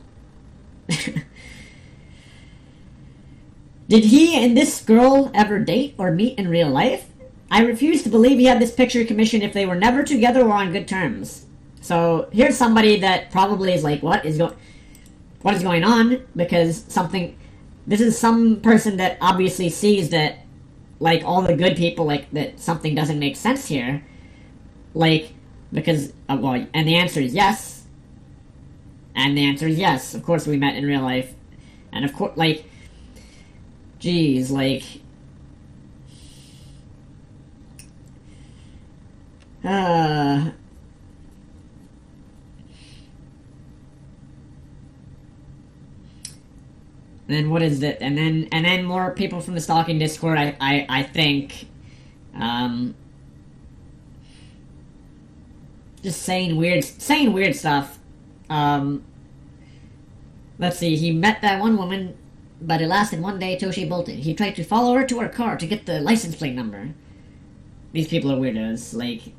A: Did he and this girl ever date or meet in real life? I refuse to believe he had this picture commissioned if they were never together or on good terms. So here's somebody that probably is like, what is going on? Because this is some person that obviously sees that, like, all the good people, like, that something doesn't make sense here. Like, because, well, and the answer is yes. And the answer is yes. Of course we met in real life. And of course, like, geez, like, then what is it? And then more people from the stalking Discord, I think, just saying weird stuff. Let's see, he met that one woman, but it lasted one day till she bolted. He tried to follow her to her car to get the license plate number. These people are weirdos, like,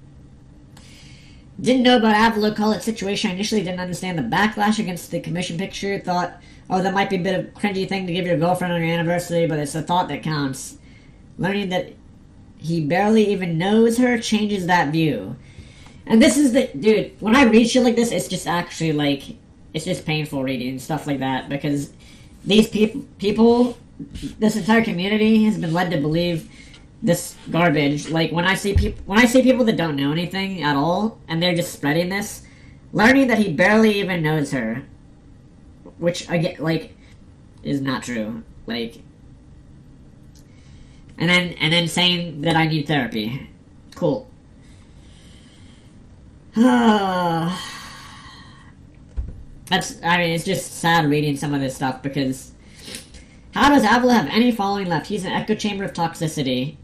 A: didn't know about Avilo call it situation. I initially didn't understand the backlash against the commission picture. Thought, oh, that might be a bit of a cringy thing to give your girlfriend on your anniversary, but it's the thought that counts. Learning that he barely even knows her changes that view. And this is the... Dude, when I read shit like this, it's just actually, like... It's just painful reading stuff like that, because these people... This entire community has been led to believe this garbage. Like, when I see people that don't know anything at all, and they're just spreading this, learning that he barely even knows her, which, again, like, is not true. Like, and then saying that I need therapy. Cool. It's just sad reading some of this stuff, because how does Avilo have any following left? He's an echo chamber of toxicity.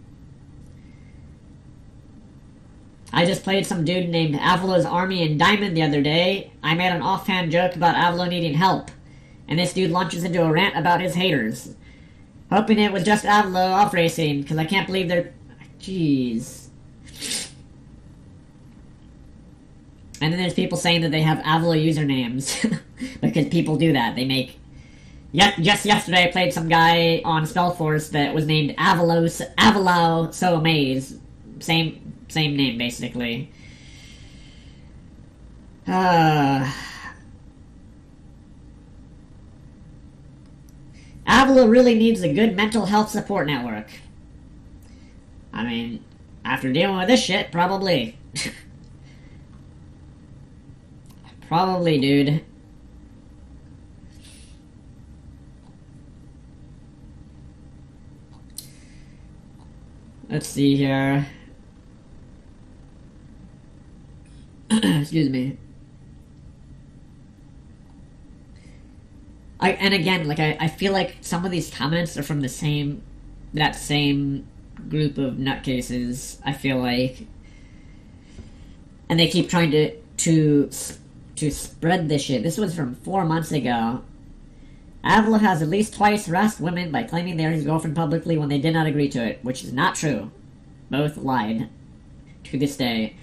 A: I just played some dude named Avilo's Army in Diamond the other day. I made an offhand joke about Avilo needing help, and this dude launches into a rant about his haters. Hoping it was just Avilo off racing, because I can't believe they're... Jeez. And then there's people saying that they have Avilo usernames, because people do that. They make... Just yesterday I played some guy on Spellforce that was named Avilo So Amaze. Same name, basically. Avilo really needs a good mental health support network. I mean, after dealing with this shit, probably. Probably, dude. Let's see here. Excuse me. And again, like, I feel like some of these comments are from that same group of nutcases, I feel like. And they keep trying to spread this shit. This was from 4 months ago. Avilo has at least twice harassed women by claiming they are his girlfriend publicly when they did not agree to it, which is not true. Both lied. To this day.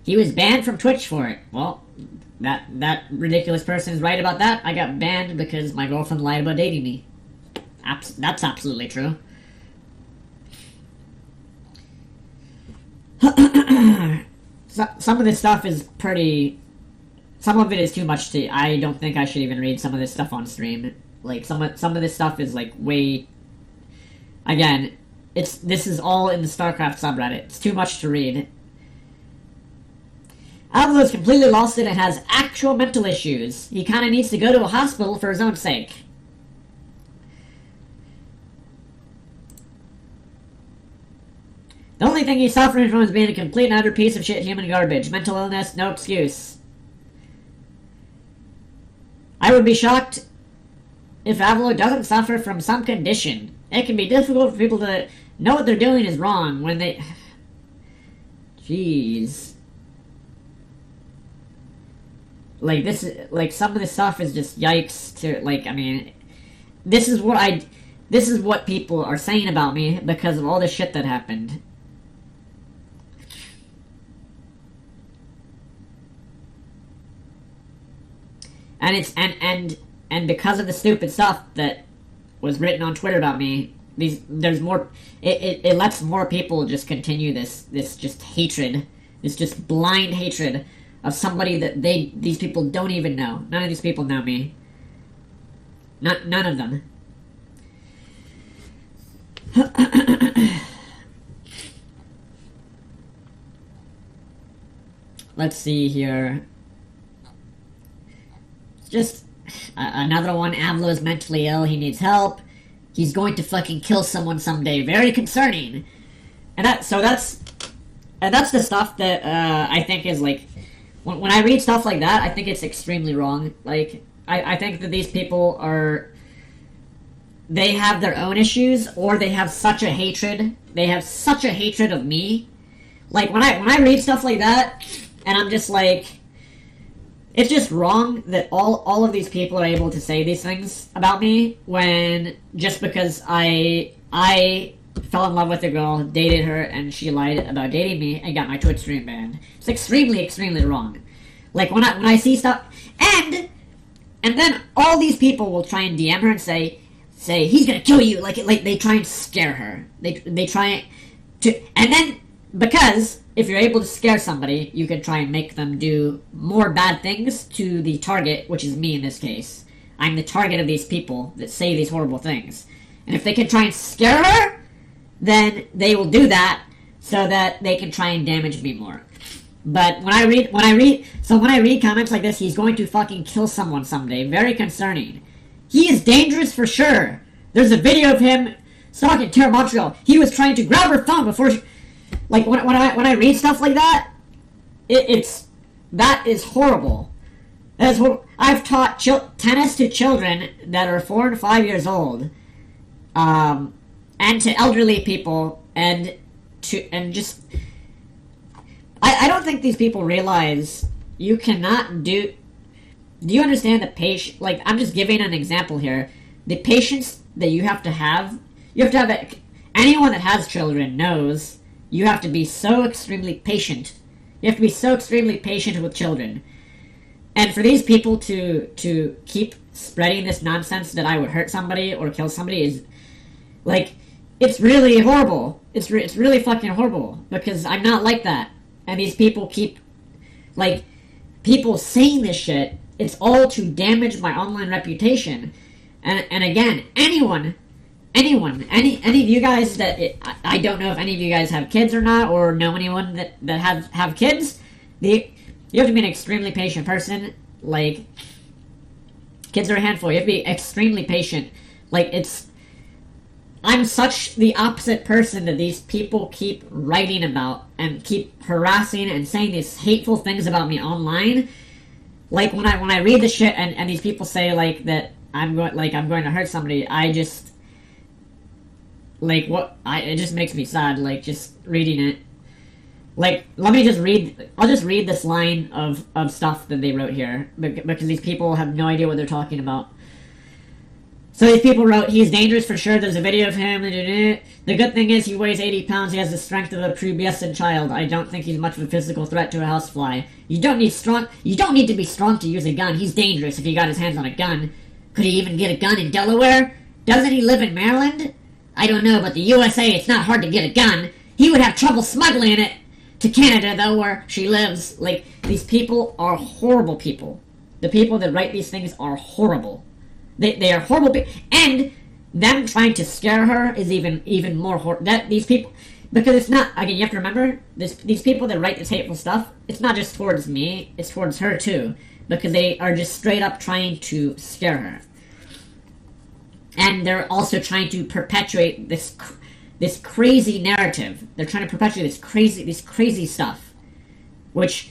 A: He was banned from Twitch for it. Well, that ridiculous person is right about that. I got banned because my girlfriend lied about dating me. That's absolutely true. Some of this stuff is pretty... Some of it is too much to... I don't think I should even read some of this stuff on stream. Like, some of this stuff is, like, way... Again, This is all in the StarCraft subreddit. It's too much to read. Avilo is completely lost it and has actual mental issues. He kind of needs to go to a hospital for his own sake. The only thing he's suffering from is being a complete and utter piece of shit human garbage. Mental illness, no excuse. I would be shocked if Avilo doesn't suffer from some condition. It can be difficult for people to know what they're doing is wrong when they... Jeez. Like, this is, like, some of this stuff is just yikes to, like, I mean, this is what people are saying about me because of all the shit that happened. And it's, and because of the stupid stuff that was written on Twitter about me, there's more, it lets more people just continue this just hatred, this just blind hatred of somebody that these people don't even know. None of these people know me. None of them. Let's see here. Just another one. Avilo is mentally ill. He needs help. He's going to fucking kill someone someday. Very concerning. And that's the stuff that I think is like, when I read stuff like that, I think it's extremely wrong. Like, I think that these people they have their own issues, or they have such a hatred. They have such a hatred of me. Like, when I read stuff like that, and I'm just like, it's just wrong that all of these people are able to say these things about me when just because I fell in love with a girl, dated her, and she lied about dating me and got my Twitch stream banned. It's extremely, extremely wrong. Like, when I see stuff, and then all these people will try and DM her and say he's gonna kill you, like they try and scare her. They try to, and then because if you're able to scare somebody, you can try and make them do more bad things to the target, which is me in this case. I'm the target of these people that say these horrible things, and if they can try and scare her, then they will do that so that they can try and damage me more. But when I read comments like this, he's going to fucking kill someone someday. Very concerning. He is dangerous for sure. There's a video of him stalking Terra Montreal. He was trying to grab her phone before she... Like, when I read stuff like that, that is horrible. That is horrible. I've taught tennis to children that are 4 and 5 years old. And to elderly people, and just... I don't think these people realize you cannot do... Do you understand the patience? Like, I'm just giving an example here. The patience that you have to have anyone that has children knows you have to be so extremely patient. You have to be so extremely patient with children. And for these people to keep spreading this nonsense that I would hurt somebody or kill somebody is... Like, it's really horrible. It's really fucking horrible. Because I'm not like that. And these people keep... Like, people saying this shit, it's all to damage my online reputation. And again, any of you guys that... I don't know if any of you guys have kids or not, or know anyone that have kids. You have to be an extremely patient person. Like, kids are a handful. You have to be extremely patient. Like, I'm such the opposite person that these people keep writing about and keep harassing and saying these hateful things about me online. Like, when I read the shit and these people say like that I'm going to hurt somebody, I just it just makes me sad, like, just reading it. Like, I'll just read this line of stuff that they wrote here because these people have no idea what they're talking about. So these people wrote, he's dangerous for sure, there's a video of him, the good thing is he weighs 80 pounds, he has the strength of a pubescent child, I don't think he's much of a physical threat to a housefly. You don't need to be strong to use a gun, he's dangerous if he got his hands on a gun. Could he even get a gun in Delaware? Doesn't he live in Maryland? I don't know, but the USA, it's not hard to get a gun. He would have trouble smuggling it to Canada, though, where she lives. Like, these people are horrible people. The people that write these things are horrible. They are horrible people. And them trying to scare her is even more that these people, because it's not, again, you have to remember these people that write this hateful stuff, it's not just towards me, it's towards her too, because they are just straight up trying to scare her, and they're also trying to perpetuate this crazy narrative. They're trying to perpetuate this crazy stuff, which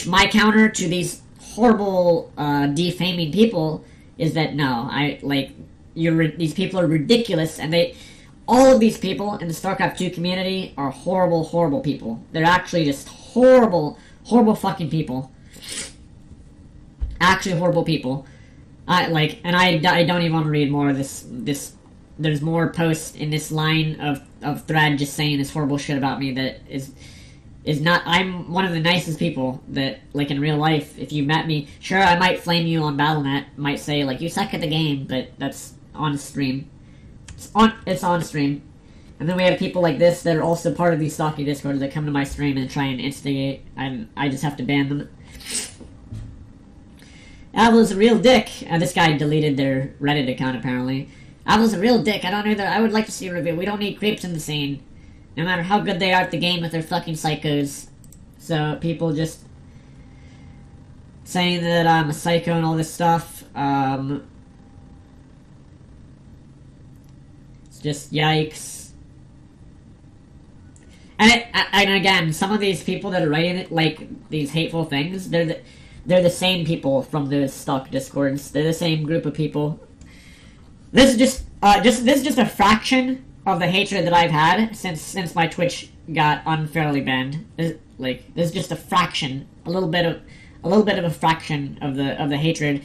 A: my counter to these horrible defaming people is that no, these people are ridiculous, and all of these people in the StarCraft 2 community are horrible people. They're actually just horrible fucking people. Actually horrible people. I don't even want to read more of this. There's more posts in this line of thread just saying this horrible shit about me that is not. I'm one of the nicest people that, like, in real life, if you met me, sure, I might flame you on Battle.net, might say, like, you suck at the game, but that's on stream. It's on stream. And then we have people like this that are also part of these stalking discords that come to my stream and try and instigate, and I just have to ban them. Avilo's a real dick. This guy deleted their Reddit account, apparently. Avilo's a real dick. I would like to see a review. We don't need creeps in the scene. No matter how good they are at the game with their fucking psychos. So, people just saying that I'm a psycho and all this stuff. It's just yikes. And again, some of these people that are writing it, like, these hateful things, they're the same people from the stock discords. They're the same group of people. This is just a fraction of the hatred that I've had since my Twitch got unfairly banned. This is just a fraction, a little bit of a fraction of the hatred.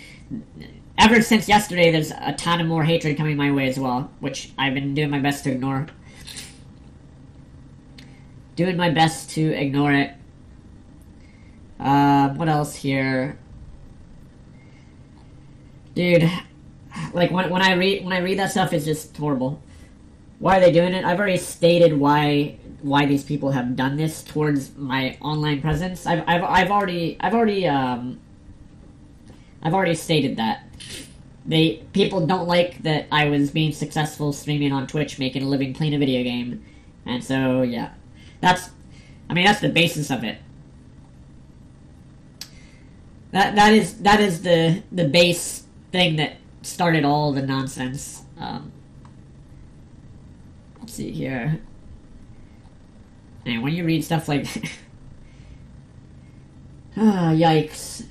A: Ever since yesterday, there's a ton of more hatred coming my way as well, which I've been doing my best to ignore. Doing my best to ignore it. What else here? Dude, like, when I read that stuff, it's just horrible. Why are they doing it? I've already stated why these people have done this towards my online presence. I've already stated that. People don't like that I was being successful streaming on Twitch, making a living playing a video game. And so, yeah. That's the basis of it. That is the base thing that started all the nonsense. Let's see here. And when you read stuff like yikes.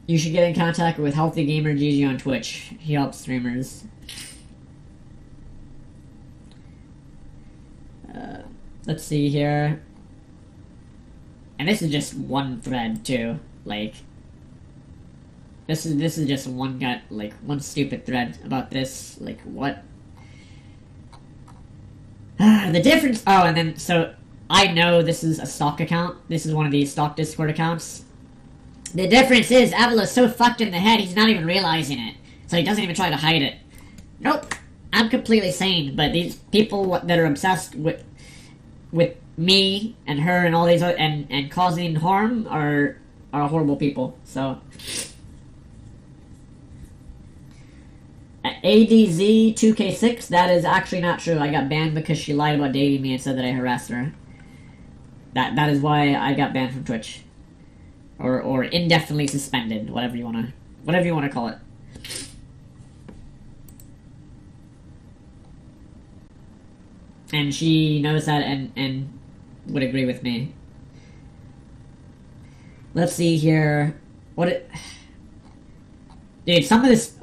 A: You should get in contact with Healthy Gamer GG on Twitch. He helps streamers. Let's see here. And this is just one thread too. Like, this is just one stupid thread about this. Like, what? The difference. Oh, and then so I know this is a stock account. This is one of these stock Discord accounts. The difference is Avilo's so fucked in the head he's not even realizing it, so he doesn't even try to hide it. Nope, I'm completely sane. But these people that are obsessed with me and her and all these other, and causing harm are horrible people. So ADZ2K6, that is actually not true. I got banned because she lied about dating me and said that I harassed her. That is why I got banned from Twitch. Or indefinitely suspended, whatever you wanna call it. And she knows that and would agree with me. Let's see here. Dude, some of this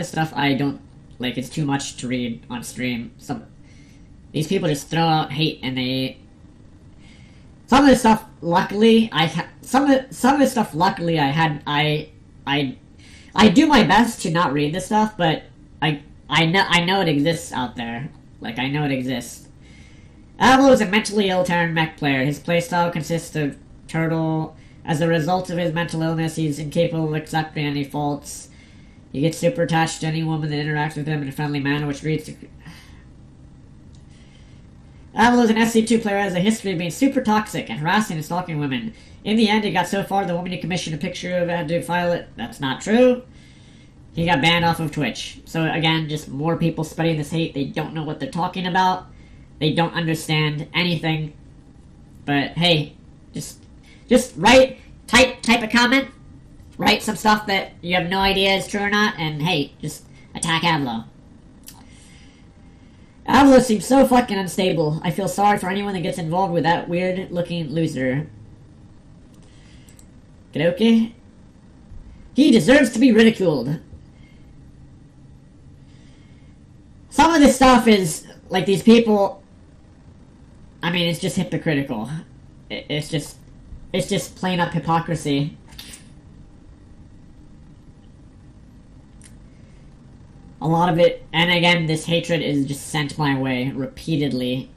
A: stuff I don't like. It's too much to read on stream. These people just throw out hate, and some of this stuff, luckily, some of this stuff, luckily, I do my best to not read this stuff, but I know it exists out there. Like, I know it exists. Avilo is a mentally ill Terran mech player. His playstyle consists of turtle. As a result of his mental illness, he's incapable of accepting any faults. He gets super attached to any woman that interacts with him in a friendly manner, which leads to... Avilo is an SC2 player who has a history of being super toxic and harassing and stalking women. In the end, it got so far the woman he commissioned a picture of had to file it. That's not true. He got banned off of Twitch. So again, just more people spreading this hate. They don't know what they're talking about. They don't understand anything. But hey, just write, type a comment, write some stuff that you have no idea is true or not, and hey, just attack Avilo. Avilo seems so fucking unstable. I feel sorry for anyone that gets involved with that weird-looking loser. Okay? He deserves to be ridiculed. Some of this stuff is, like, these people... I mean, it's just hypocritical. It's just plain up hypocrisy. A lot of it, and again, this hatred is just sent my way repeatedly.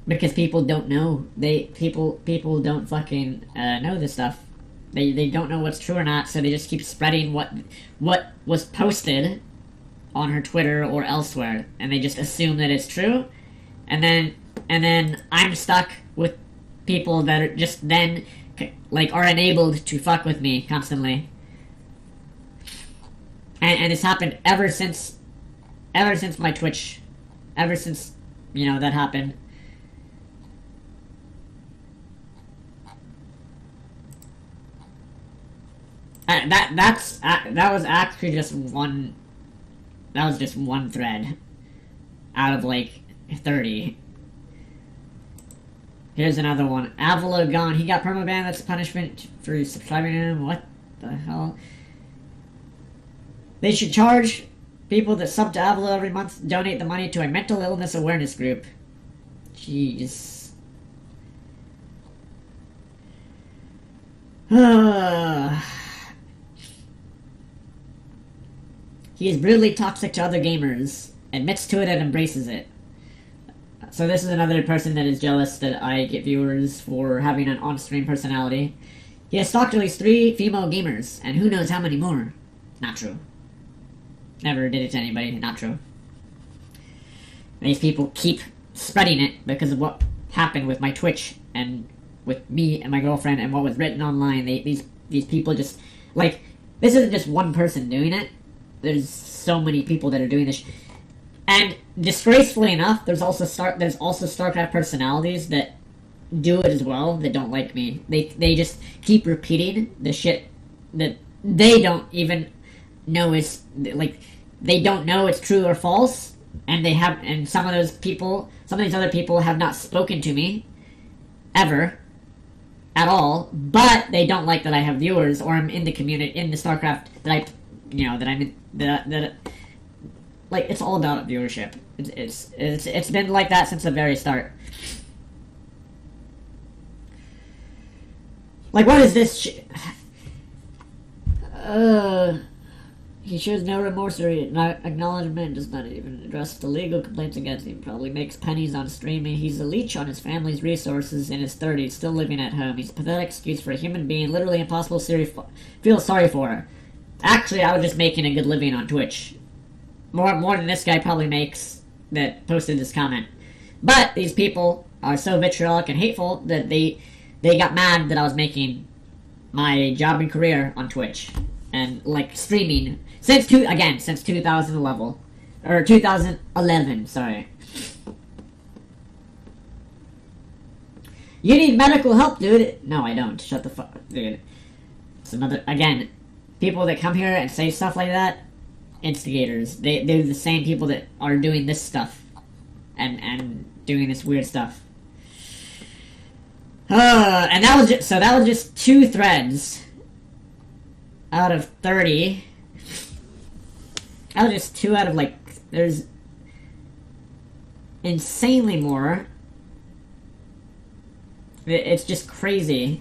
A: Because people don't know. People don't fucking know this stuff. They don't know what's true or not, so they just keep spreading what was posted on her Twitter or elsewhere, and they just assume that it's true, and then I'm stuck with people that are just then like are enabled to fuck with me constantly. And it's happened ever since my Twitch, ever since, you know, that happened. That was actually just one. That was just one thread out of like 30. Here's another one. Avilo gone. He got permabanned. That's a punishment for subscribing to him. What the hell? They should charge people that sub to Avilo every month donate the money to a mental illness awareness group. Jeez. He is brutally toxic to other gamers, admits to it and embraces it. So this is another person that is jealous that I get viewers for having an on-stream personality. He has stalked at least 3 female gamers, and who knows how many more. Not true. Never did it to anybody, not true. These people keep spreading it because of what happened with my Twitch and with me and my girlfriend and what was written online. These people just, like, this isn't just one person doing it. There's so many people that are doing this. And disgracefully enough, there's also StarCraft personalities that do it as well that don't like me. They just keep repeating the shit that they don't even know is, like, they don't know it's true or false, and some of these other people have not spoken to me ever at all, but they don't like that I have viewers or I'm in the community, in the StarCraft, that I'm in, that like, it's all about viewership. It's been like that since the very start. Like, what is this he shows no remorse or acknowledgement, does not even address the legal complaints against him, probably makes pennies on streaming. He's a leech on his family's resources in his 30s, still living at home. He's a pathetic excuse for a human being, literally impossible to feel sorry for. Actually, I was just making a good living on Twitch. More than this guy probably makes that posted this comment. But these people are so vitriolic and hateful that they got mad that I was making my job and career on Twitch. And, like, streaming since 2011. Or 2011, sorry. You need medical help, dude. No, I don't. Shut the fuck, dude. It's another, again, people that come here and say stuff like that, instigators. They're the same people that are doing this stuff. And doing this weird stuff. And that was just 2 threads out of 30. That was just 2 out of, like, there's insanely more. It's just crazy.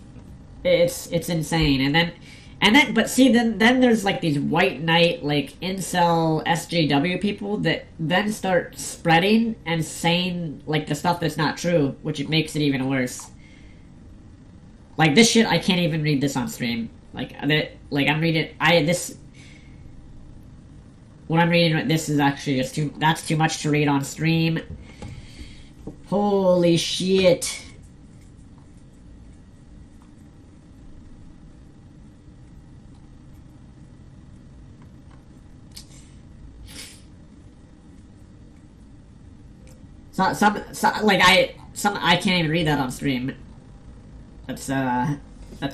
A: It's insane. And then, but see, then there's, like, these white knight, like, incel SJW people that then start spreading and saying, like, the stuff that's not true, which it makes it even worse. Like, this shit, I can't even read this on stream. Like, I'm reading, what I'm reading, this is actually just that's too much to read on stream. Holy shit. I can't even read that on stream. That's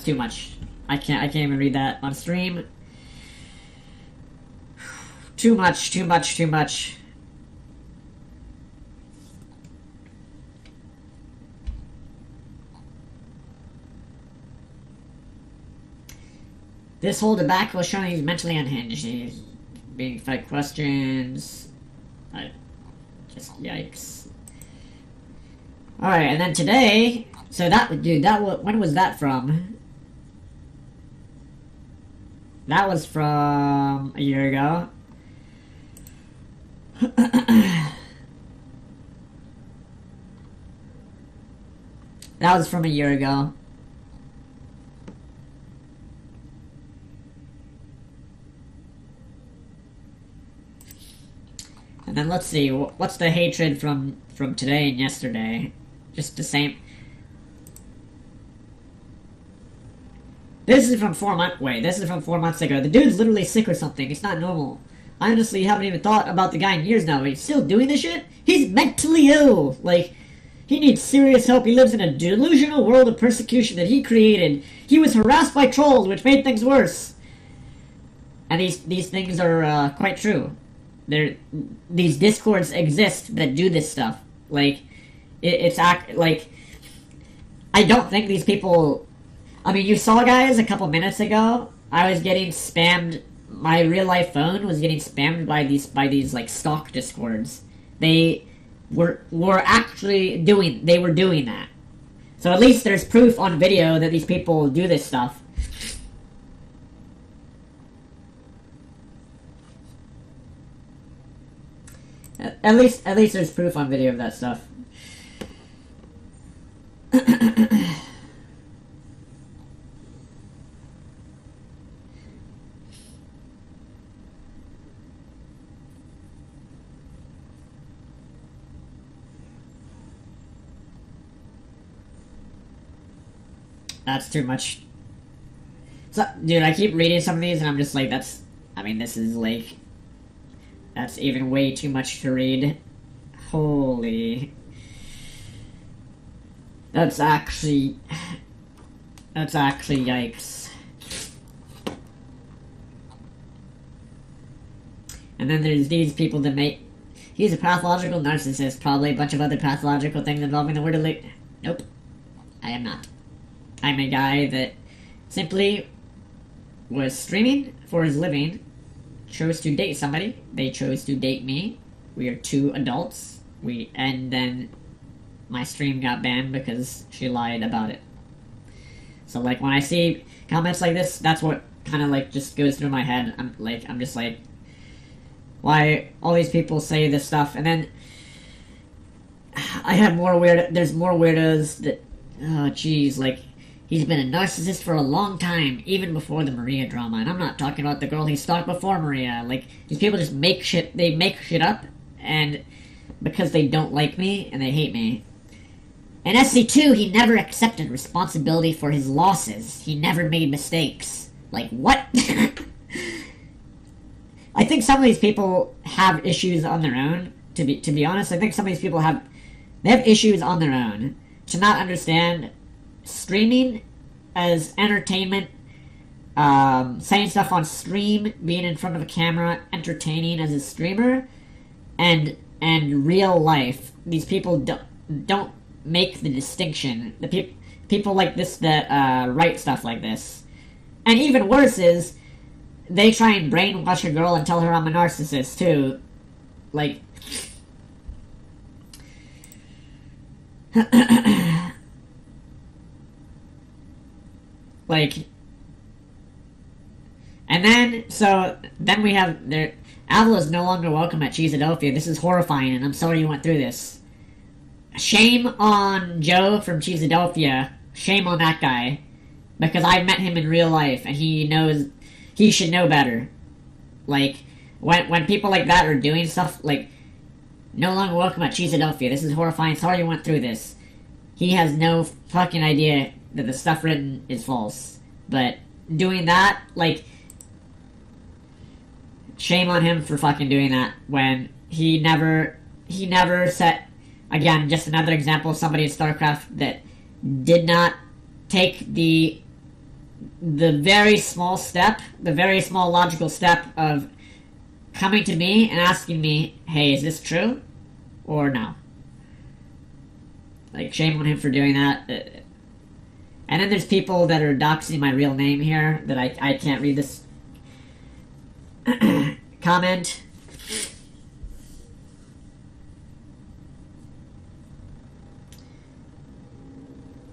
A: too much. I can't even read that on stream. Too much, too much, too much. This whole debacle is showing he's mentally unhinged. He's being fed questions. Just yikes. Alright, and then today... So that... Dude, when was that from? That was from a year ago. That was from a year ago. And then let's see, what's the hatred from today and yesterday? Just the same. This is from 4 months. Wait, this is from 4 months ago. The dude's literally sick or something. It's not normal. I honestly haven't even thought about the guy in years now. He's still doing this shit? He's mentally ill. Like, he needs serious help. He lives in a delusional world of persecution that he created. He was harassed by trolls, which made things worse. And these things are quite true. These discords exist that do this stuff. Like, like, I don't think these people... I mean, you saw, guys, a couple minutes ago, I was getting spammed... My real-life phone was getting spammed by these like, stalk discords. They were actually doing... They were doing that. So at least there's proof on video that these people do this stuff. At least there's proof on video of that stuff. That's too much. So, dude, I keep reading some of these and I'm just like, that's... I mean, this is like... That's even way too much to read. Holy... That's actually yikes. And then there's these people that make... He's a pathological narcissist, probably a bunch of other pathological things involving the word elite. Nope. I am not. I'm a guy that simply was streaming for his living, chose to date somebody, they chose to date me, we are 2 adults, and then my stream got banned because she lied about it. So, like, when I see comments like this, that's what kind of, like, just goes through my head. I'm just like, why all these people say this stuff, and then I have there's more weirdos that, oh, jeez, like, he's been a narcissist for a long time, even before the Maria drama, and I'm not talking about the girl he stalked before Maria. Like, these people just make shit up, and because they don't like me, and they hate me. In SC2, he never accepted responsibility for his losses. He never made mistakes. Like, what? I think some of these people have issues on their own, to be honest. I think some of these people have issues on their own to not understand streaming as entertainment, saying stuff on stream, being in front of a camera, entertaining as a streamer, and real life. These people don't make the distinction. The people like this that write stuff like this. And even worse is, they try and brainwash a girl and tell her I'm a narcissist, too. Like... like... And then we have... Avilo is no longer welcome at Cheesadelphia. This is horrifying, and I'm sorry you went through this. Shame on Joe from Cheesadelphia. Shame on that guy. Because I've met him in real life, and he should know better. Like, when people like that are doing stuff, like, no longer welcome at Cheesadelphia. This is horrifying. Sorry you went through this. He has no fucking idea that the stuff written is false. But doing that, like, shame on him for fucking doing that when he never set... Again, just another example of somebody in StarCraft that did not take the very small step, the very small logical step of coming to me and asking me, hey, is this true? Or no? Like, shame on him for doing that. And then there's people that are doxing my real name here that I can't read this comment.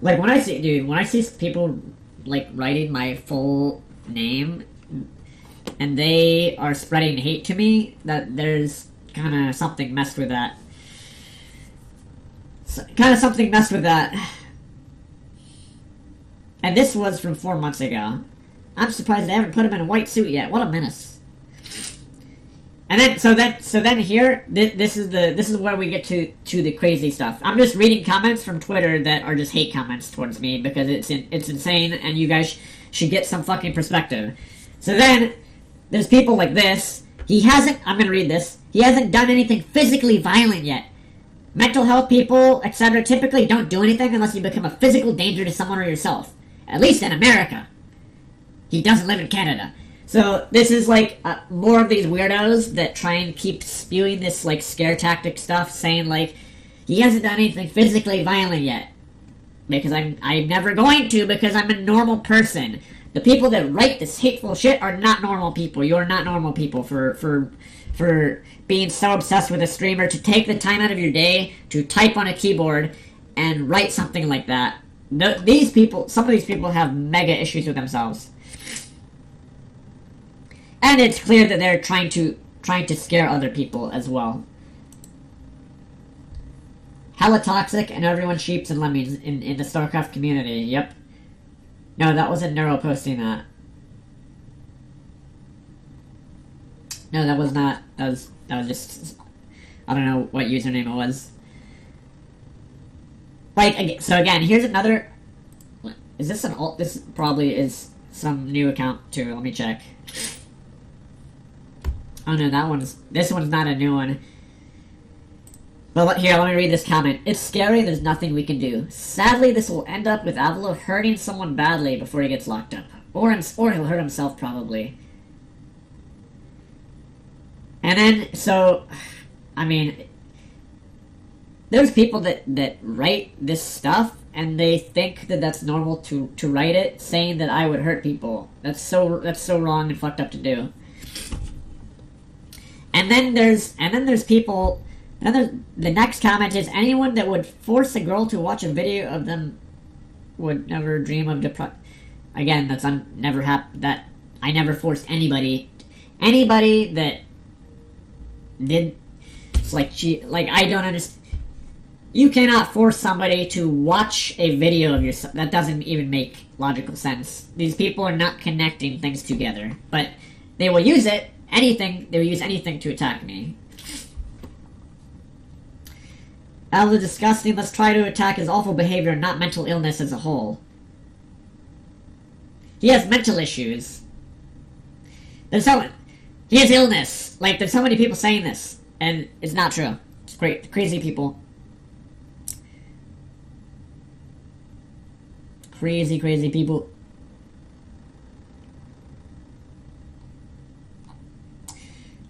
A: Like, when I see people, like, writing my full name, and they are spreading hate to me, that there's kind of something messed with that. And this was from 4 months ago. I'm surprised they haven't put him in a white suit yet. What a menace. And then, so then here, this is where we get to the crazy stuff. I'm just reading comments from Twitter that are just hate comments towards me because it's insane, and you guys should get some fucking perspective. So then, there's people like this. I'm gonna read this. He hasn't done anything physically violent yet. Mental health people, etc., typically don't do anything unless you become a physical danger to someone or yourself. At least in America. He doesn't live in Canada. So this is like more of these weirdos that try and keep spewing this like scare tactic stuff, saying like he hasn't done anything physically violent yet, because I'm never going to, because I'm a normal person. The people that write this hateful shit are not normal people. You're not normal people for being so obsessed with a streamer to take the time out of your day to type on a keyboard and write something like that. Some of these people have mega issues with themselves. And it's clear that they're trying to scare other people as well. Hella toxic, and everyone sheeps and lemmings in the StarCraft community. Yep. No, that wasn't Neuro posting that. No, that was not. That was just. I don't know what username it was. Like, so again, here's another. Is this an alt? This probably is some new account too. Let me check. Oh no, this one's not a new one. But here, let me read this comment. It's scary, there's nothing we can do. Sadly, this will end up with Avilo hurting someone badly before he gets locked up. Or he'll hurt himself, probably. And then, so, I mean, there's people that write this stuff, and they think that that's normal to write it, saying that I would hurt people. That's so wrong and fucked up to do. And then there's people. The next comment is, anyone that would force a girl to watch a video of them would never dream of Again, that's never happened. That I never forced anybody that did. It's like I don't understand. You cannot force somebody to watch a video of yourself. That doesn't even make logical sense. These people are not connecting things together, but they will use it. They will use anything to attack me. Avilo disgusting. Let's try to attack his awful behavior, not mental illness as a whole. He has mental issues. He has illness. Like, there's so many people saying this, and it's not true. It's great. Crazy people. Crazy people.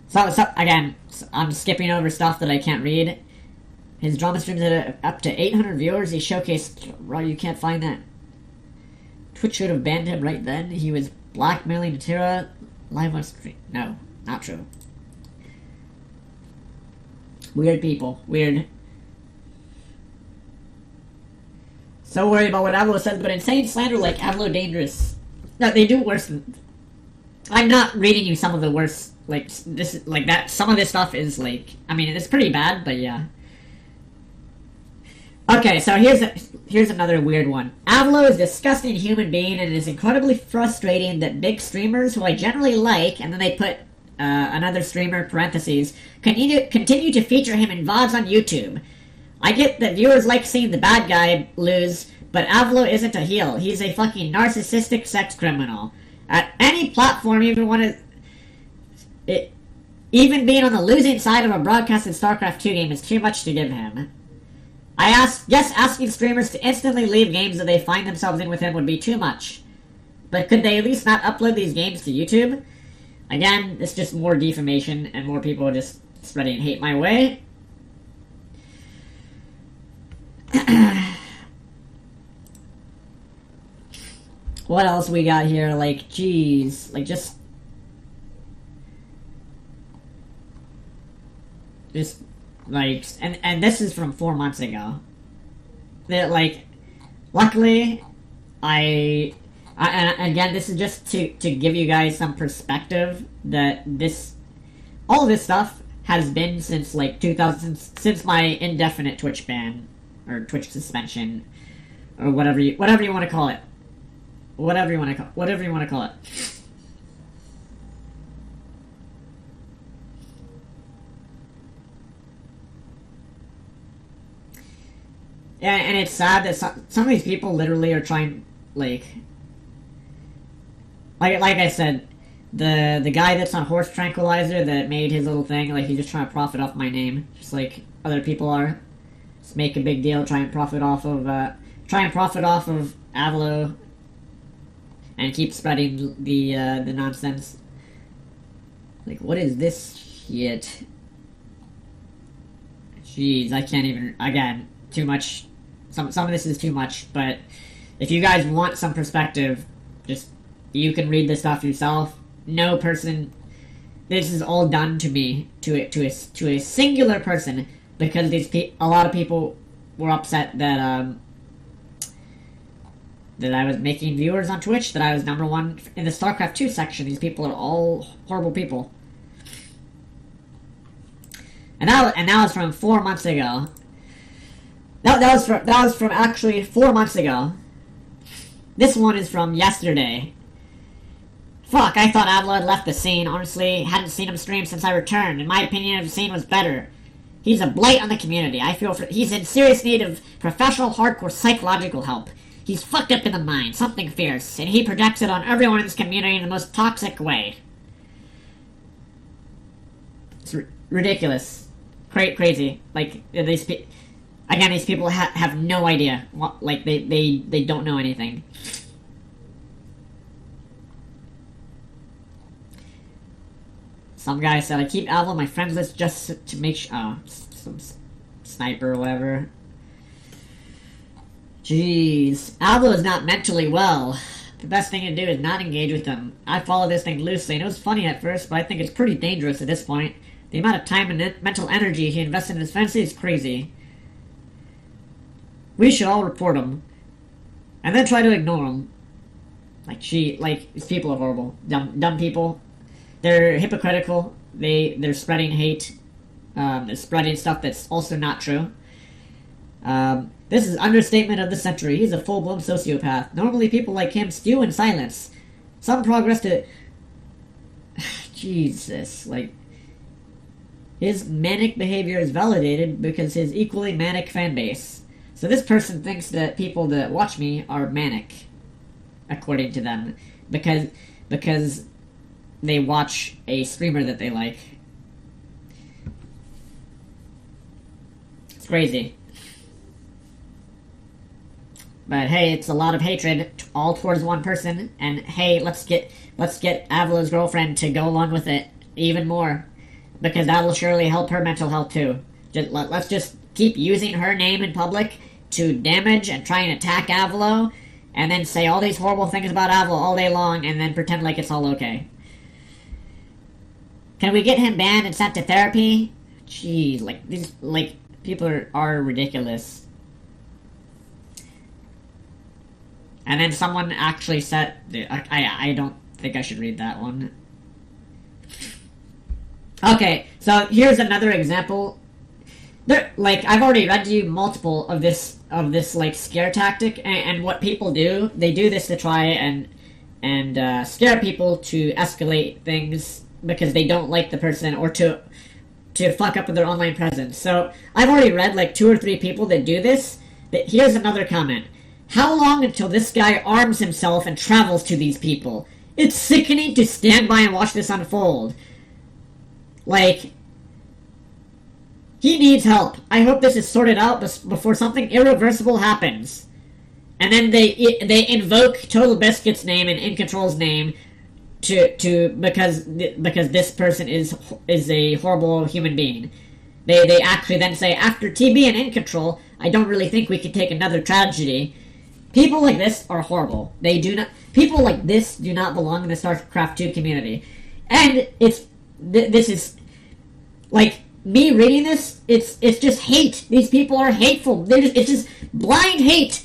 A: So again, I'm skipping over stuff that I can't read. His drama streams at up to 800 viewers. He showcased. Bro, you can't find that. Twitch should have banned him right then. He was blackmailing Natira live on stream. No, not true. Weird people. Weird. So worried about what Avilo says, but insane slander like Avilo dangerous. No, they do worse than. I'm not reading you some of the worst. Like this, like that. Some of this stuff is like. I mean, it's pretty bad, but yeah. Okay, so here's another weird one. Avilo is a disgusting human being, and it is incredibly frustrating that big streamers, who I generally like, and then they put another streamer, parentheses, continue to feature him in VODs on YouTube. I get that viewers like seeing the bad guy lose, but Avilo isn't a heel. He's a fucking narcissistic sex criminal. At any platform, even being on the losing side of a broadcasted StarCraft 2 game is too much to give him. Yes, asking streamers to instantly leave games that they find themselves in with him would be too much. But could they at least not upload these games to YouTube? Again, it's just more defamation and more people just spreading hate my way. What else we got here? Like, geez. Like, just, like, and this is from 4 months ago. That, like, luckily, and again, this is just to give you guys some perspective that all this stuff has been since, like, since my indefinite Twitch ban, or Twitch suspension, or whatever you want to call it. Whatever you want to call it. Yeah, and it's sad that some of these people literally are trying, like I said, the guy that's on horse tranquilizer that made his little thing, like, he's just trying to profit off my name, just like other people are. Just make a big deal, try and profit off of Avilo, and keep spreading the nonsense. Like, what is this shit? Jeez, I can't even, again, too much. Some of this is too much, but if you guys want some perspective, just, you can read this stuff yourself. No person, this is all done to me, to a singular person, because a lot of people were upset that that I was making viewers on Twitch, that I was #1 in the StarCraft 2 section. These people are all horrible people. And that was from 4 months ago. That was from actually 4 months ago. This one is from yesterday. Fuck, I thought Avilo had left the scene. Honestly, hadn't seen him stream since I returned. In my opinion, the scene was better. He's a blight on the community. He's in serious need of professional, hardcore psychological help. He's fucked up in the mind, something fierce, and he projects it on everyone in this community in the most toxic way. It's ridiculous. Crazy. Like, these people have no idea. Like, they don't know anything. Some guy said, I keep Avilo on my friends list just to make sure. Oh, some sniper or whatever. Jeez. Avilo is not mentally well. The best thing to do is not engage with him. I follow this thing loosely, and it was funny at first, but I think it's pretty dangerous at this point. The amount of time and mental energy he invested in his fantasy is crazy. We should all report him. And then try to ignore him. These people are horrible. Dumb people. They're hypocritical. They're spreading hate. They're spreading stuff that's also not true. This is understatement of the century. He's a full-blown sociopath. Normally people like him stew in silence. Some progress to... Jesus, like... His manic behavior is validated because his equally manic fanbase. So this person thinks that people that watch me are manic, according to them, because they watch a streamer that they like. It's crazy. But hey, it's a lot of hatred all towards one person, and hey, let's get Avilo's girlfriend to go along with it even more, because that will surely help her mental health too. Let's just keep using her name in public to damage and try and attack Avilo, and then say all these horrible things about Avilo all day long, and then pretend like it's all okay. Can we get him banned and sent to therapy? Jeez, these people are ridiculous. And then someone actually said, I don't think I should read that one. Okay, so here's another example. I've already read to you multiple of this scare tactic, and what people do, they do this to try and scare people to escalate things because they don't like the person, or to fuck up with their online presence. So I've already read 2 or 3 people that do this. But here's another comment. How long until this guy arms himself and travels to these people? It's sickening to stand by and watch this unfold. He needs help. I hope this is sorted out before something irreversible happens. And then they invoke Total Biscuit's name and In Control's name because this person is a horrible human being. They actually then say, after TB and In Control, I don't really think we can take another tragedy. People like this are horrible. People like this do not belong in the StarCraft 2 community. And this is, like, me reading this, it's just hate. These people are hateful. It's just blind hate.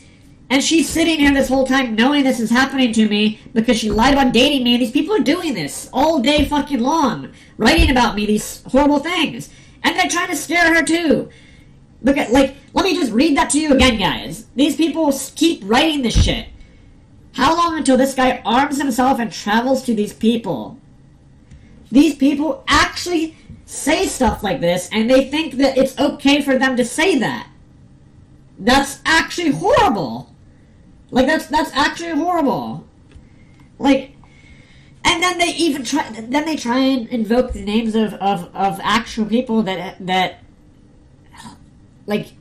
A: And she's sitting here this whole time knowing this is happening to me because she lied about dating me, and these people are doing this all day fucking long, writing about me these horrible things. And they're trying to scare her too. Look at, like, let me just read that to you again, guys. These people keep writing this shit. How long until this guy arms himself and travels to these people? These people actually say stuff like this, and they think that it's okay for them to say that. That's actually horrible. Like, that's actually horrible. Like, and then they even try and invoke the names of actual people that like,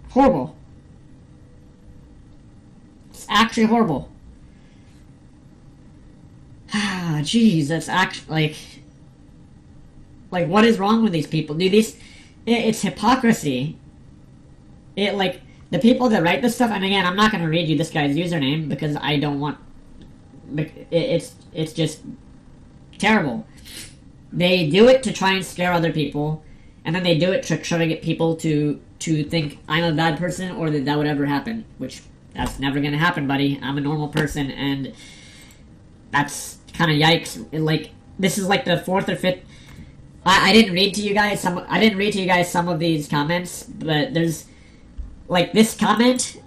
A: horrible. It's actually horrible. Ah, jeez, that's actually, like, what is wrong with these people? Dude, it's hypocrisy. Like, the people that write this stuff, and again, I'm not going to read you this guy's username because I don't want, it's just terrible. They do it to try and scare other people, and then they do it to try to get people to think I'm a bad person or that would ever happen, which that's never going to happen, buddy. I'm a normal person, and that's kind of yikes. Like, this is like the fourth or fifth. I didn't read to you guys some of these comments, but there's, like, this comment,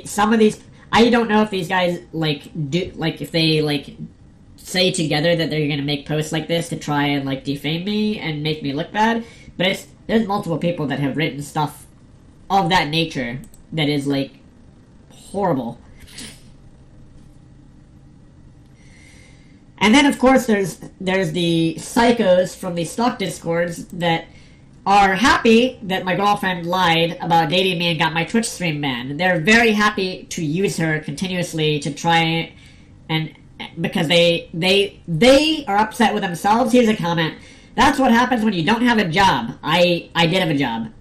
A: some of these, I don't know if these guys, like, if they, like, say together that they're gonna make posts like this to try and, like, defame me and make me look bad, but there's multiple people that have written stuff of that nature that is, like, horrible. And then, of course, there's the psychos from the stock discords that are happy that my girlfriend lied about dating me and got my Twitch stream banned. They're very happy to use her continuously to try and because they are upset with themselves. Here's a comment. That's what happens when you don't have a job. I did have a job.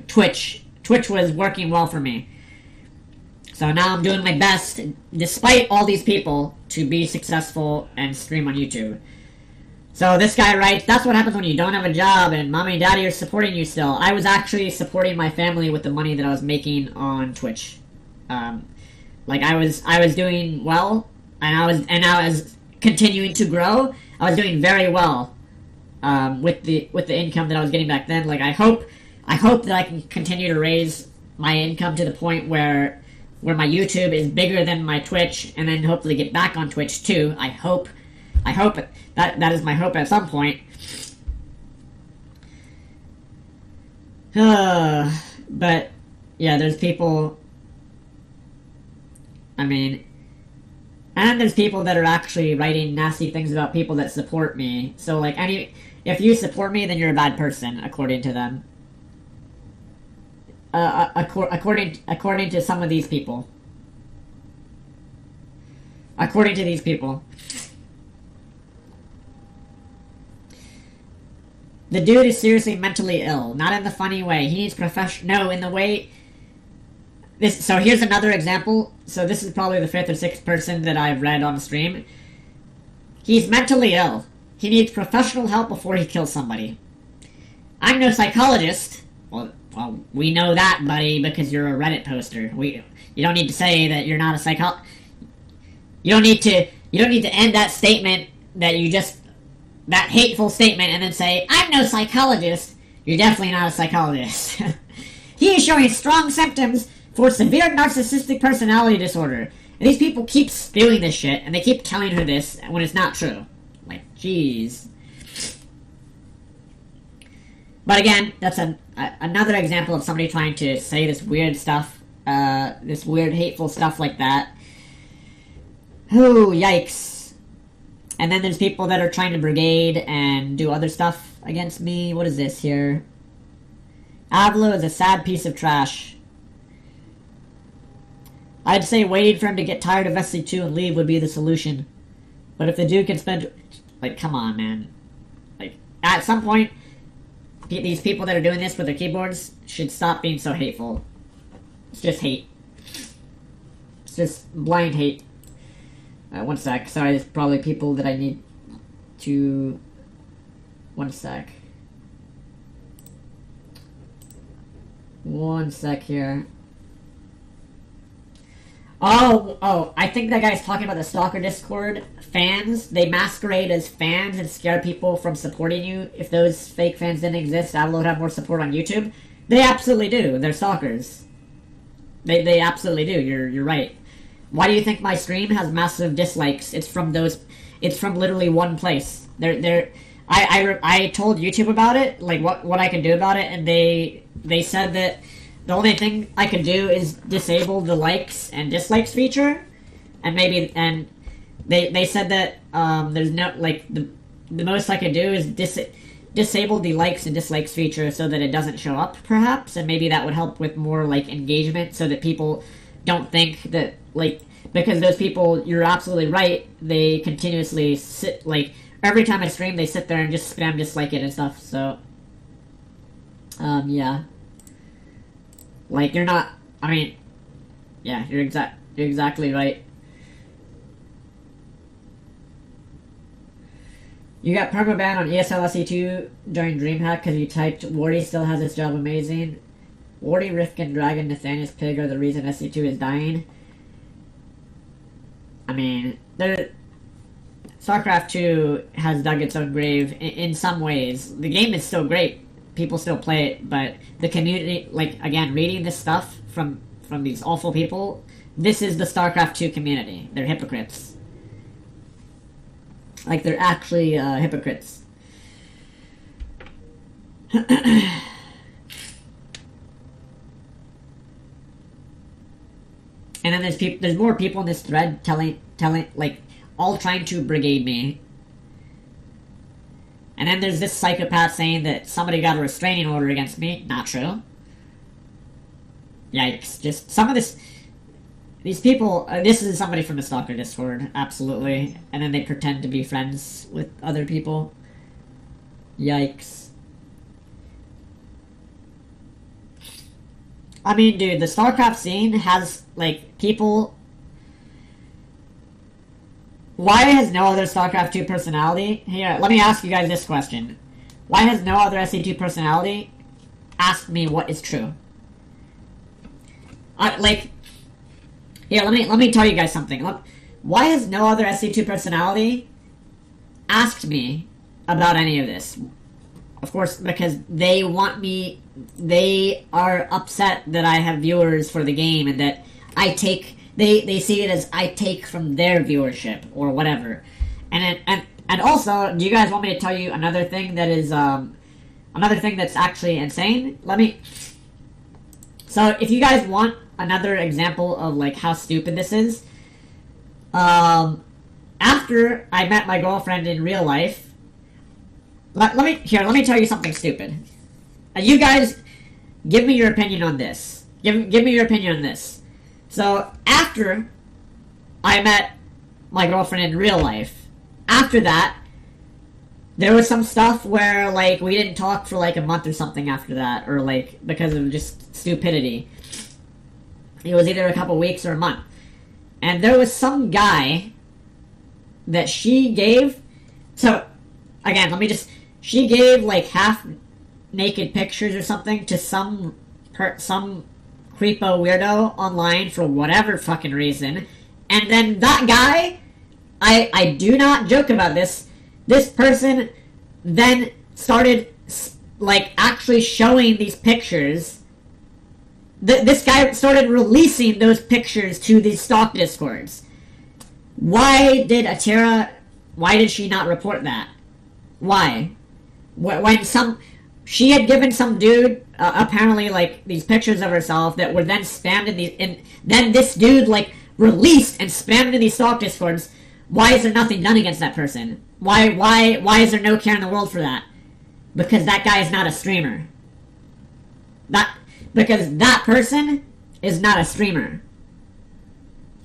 A: Twitch was working well for me. So now I'm doing my best, despite all these people, to be successful and stream on YouTube. So this guy writes, that's what happens when you don't have a job and mommy and daddy are supporting you still. I was actually supporting my family with the money that I was making on Twitch. Like, I was doing well, and I was continuing to grow. I was doing very well with the income that I was getting back then. Like, I hope that I can continue to raise my income to the point where my YouTube is bigger than my Twitch, and then hopefully get back on Twitch too. I hope that is my hope at some point. But yeah, there's people. I mean, and there's people that are actually writing nasty things about people that support me. So, like, if you support me, then you're a bad person, according to them. According to some of these people. According to these people. The dude is seriously mentally ill. Not in the funny way. He needs no, in the way... So here's another example. So this is probably the fifth or sixth person that I've read on the stream. He's mentally ill. He needs professional help before he kills somebody. I'm no psychologist. Well, we know that, buddy, because you're a Reddit poster. You don't need to say that you're not a psychologist. You don't need to end that statement that hateful statement and then say, I'm no psychologist. You're definitely not a psychologist. He is showing strong symptoms for severe narcissistic personality disorder. And these people keep spewing this shit, and they keep telling her this when it's not true. Like, jeez. But again, that's another example of somebody trying to say this weird stuff, this weird hateful stuff like that. Oh, yikes. And then there's people that are trying to brigade and do other stuff against me. What is this here? Avilo is a sad piece of trash. I'd say waiting for him to get tired of SC2 and leave would be the solution. But if the dude can spend... Like, come on, man. Like, at some point, these people that are doing this with their keyboards should stop being so hateful. It's just hate. It's just blind hate. One sec. Sorry, there's probably people that I need to... One sec. One sec here. Oh, I think that guy's talking about the Stalker Discord fans. They masquerade as fans and scare people from supporting you. If those fake fans didn't exist, Avilo would have more support on YouTube. They absolutely do. They're stalkers. They absolutely do. You're right. Why do you think my stream has massive dislikes? It's from literally one place. I told YouTube about it, like what I could do about it, and they said that the only thing I could do is disable the likes and dislikes feature, and they said that there's no, like, the most I could do is disable the likes and dislikes feature so that it doesn't show up, perhaps, and maybe that would help with more, like, engagement so that people don't think that, like, because those people, you're absolutely right, they continuously sit, like, every time I stream, they sit there and just spam dislike it and stuff, so, yeah. Like, you're not, I mean, yeah, you're exactly right. You got permaban on ESL SE2 during DreamHack because you typed Wardy still has its job amazing. Wardy, Rifkin, Dragon, Nathaniel's Pig are the reason SE2 is dying. I mean, StarCraft 2 has dug its own grave in some ways. The game is still great. People still play it, but the community, like, again, reading this stuff from these awful people, this is the StarCraft 2 community. They're hypocrites. Like, they're actually hypocrites. And then there's more people in this thread telling, like, all trying to brigade me. And then there's this psychopath saying that somebody got a restraining order against me. Not true. Yikes. Just some of this... These people... this is somebody from the Stalker Discord. Absolutely. And then they pretend to be friends with other people. Yikes. I mean, dude, the StarCraft scene has, like, people... Why has no other StarCraft 2 personality... Here, let me ask you guys this question. Why has no other SE2 personality asked me what is true? Like... Here, let me tell you guys something. Look, why has no other SE2 personality asked me about any of this? Of course, because they want me... They are upset that I have viewers for the game and that I take... They see it as I take from their viewership or whatever. And also, do you guys want me to tell you another thing that is another thing that's actually insane? So if you guys want another example of, like, how stupid this is, after I met my girlfriend in real life, let me tell you something stupid. You guys, give me your opinion on this. Give me your opinion on this. So, after I met my girlfriend in real life, after that, there was some stuff where, like, we didn't talk for, like, a month or something after that, or, like, because of just stupidity. It was either a couple weeks or a month. And there was some guy that she gave... So, again, she gave, like, half-naked pictures or something to some creepo weirdo online for whatever fucking reason, and then that guy, I do not joke about this person then started, like, actually showing these pictures. This guy started releasing those pictures to these stalk discords. Why did she not report that? Why? When she had given some dude, apparently, like, these pictures of herself that were then spammed in these... And then this dude, like, released and spammed in these stalk discords. Why is there nothing done against that person? Why is there no care in the world for that? Because that guy is not a streamer. Because that person is not a streamer.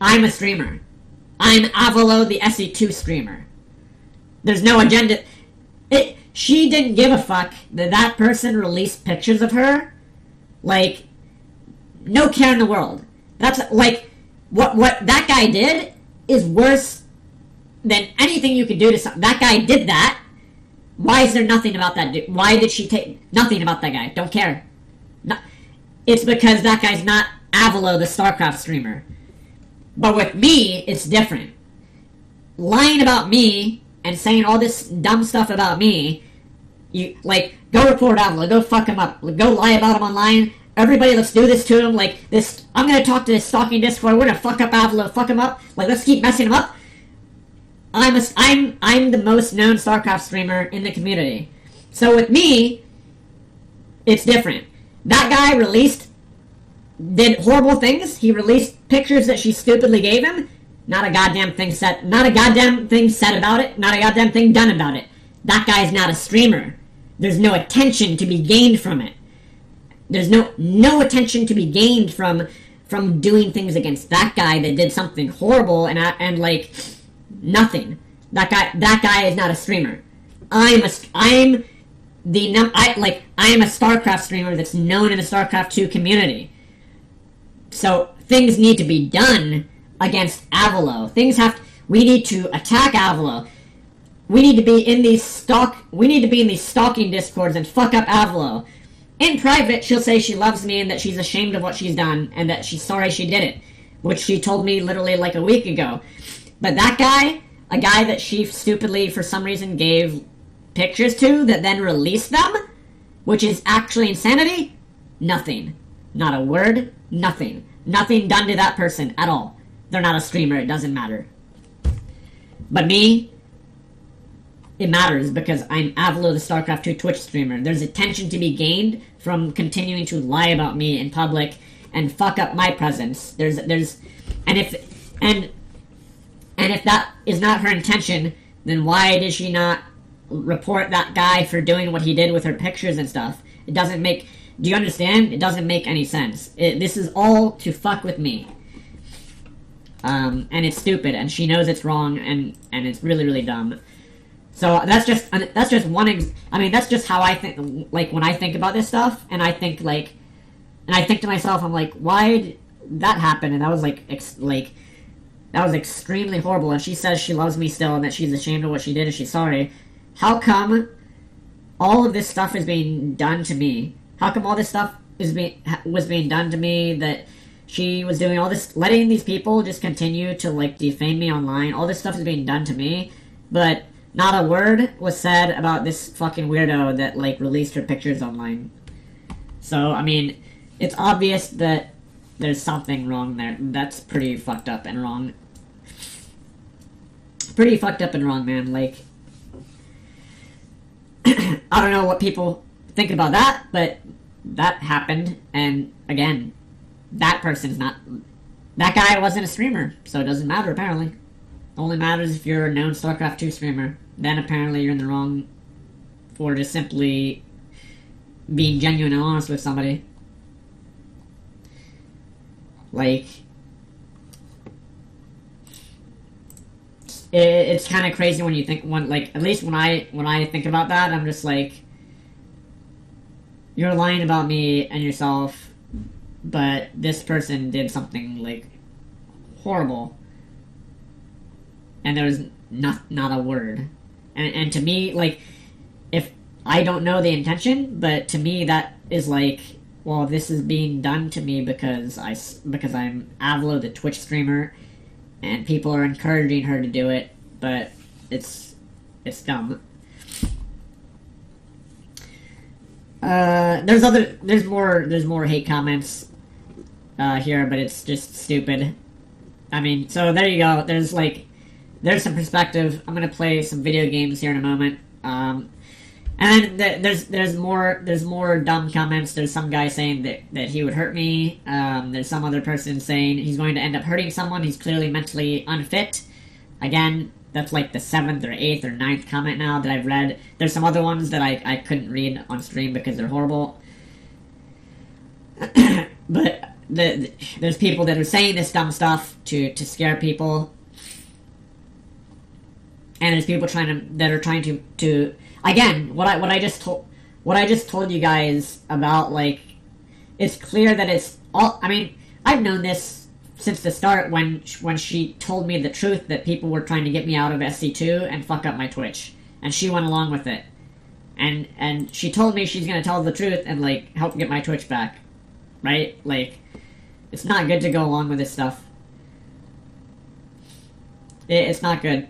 A: I'm a streamer. I'm Avilo, the SE2 streamer. There's no agenda. She didn't give a fuck that that person released pictures of her. Like, no care in the world. That's, like, what that guy did is worse than anything you could do to someone. That guy did that. Why is there nothing about that dude? Why did she take... Nothing about that guy. Don't care. No, it's because that guy's not Avilo, the StarCraft streamer. But with me, it's different. Lying about me and saying all this dumb stuff about me, you, like, go report Avilo, go fuck him up, go lie about him online. Everybody, let's do this to him. Like, this, I'm gonna talk to this stalking Discord, we're gonna fuck up Avilo, fuck him up. Like, let's keep messing him up. I'm the most known StarCraft streamer in the community. So with me, it's different. That guy did horrible things. He released pictures that she stupidly gave him. Not a goddamn thing said about it. Not a goddamn thing done about it. That guy's not a streamer. There's no attention to be gained from it. There's no attention to be gained from doing things against that guy that did something horrible and like nothing. That guy is not a streamer. I am a StarCraft streamer that's known in the StarCraft 2 community. So things need to be done against Avilo. We need to attack Avilo. We need to be in these stalking discords and fuck up Avilo. In private, she'll say she loves me and that she's ashamed of what she's done and that she's sorry she did it, which she told me literally like a week ago. But that guy, a guy that she stupidly for some reason gave pictures to that then released them, which is actually insanity, nothing. Not a word, nothing. Nothing done to that person at all. They're not a streamer, it doesn't matter. But me, it matters because I'm Avilo, the StarCraft 2 Twitch streamer. There's attention to be gained from continuing to lie about me in public and fuck up my presence. And if that is not her intention, then why did she not report that guy for doing what he did with her pictures and stuff? It doesn't make... Do you understand? It doesn't make any sense. This is all to fuck with me. And it's stupid, and she knows it's wrong, and it's really, really dumb. So that's just one. I mean, that's just how I think. Like when I think about this stuff, and I think to myself, I'm like, why did that happen? And that was that was extremely horrible. And she says she loves me still, and that she's ashamed of what she did, and she's sorry. How come all of this stuff is being done to me? How come all this stuff was being done to me, that she was doing all this, letting these people just continue to, like, defame me online? All this stuff is being done to me, but not a word was said about this fucking weirdo that, like, released her pictures online. So, I mean, it's obvious that there's something wrong there. That's pretty fucked up and wrong. Pretty fucked up and wrong, man. Like, I don't know what people think about that, but that happened, and again, that person's not... That guy wasn't a streamer, so it doesn't matter, apparently. It only matters if you're a known StarCraft 2 streamer. Then apparently you're in the wrong for just simply being genuine and honest with somebody. Like... It's kind of crazy when you think... at least when I think about that, I'm just like... You're lying about me and yourself, but this person did something, like, horrible. And there was not a word. And to me, like, if I don't know the intention, but to me that is like, well, this is being done to me because I'm Avilo, the Twitch streamer, and people are encouraging her to do it, but it's dumb. There's more hate comments here, but it's just stupid. I mean, so there you go. There's some perspective. I'm gonna play some video games here in a moment. And then there's more dumb comments. There's some guy saying that he would hurt me. There's some other person saying he's going to end up hurting someone. He's clearly mentally unfit. Again, that's like the 7th or 8th or 9th comment now that I've read. There's some other ones that I couldn't read on stream because they're horrible. But there's people that are saying this dumb stuff to scare people. And there's people that are trying to again, what I just told you guys about, like, it's clear that it's all, I mean, I've known this since the start when she told me the truth that people were trying to get me out of SC2 and fuck up my Twitch. And she went along with it. And she told me she's gonna tell the truth and, like, help get my Twitch back. Right? Like, it's not good to go along with this stuff. It's not good.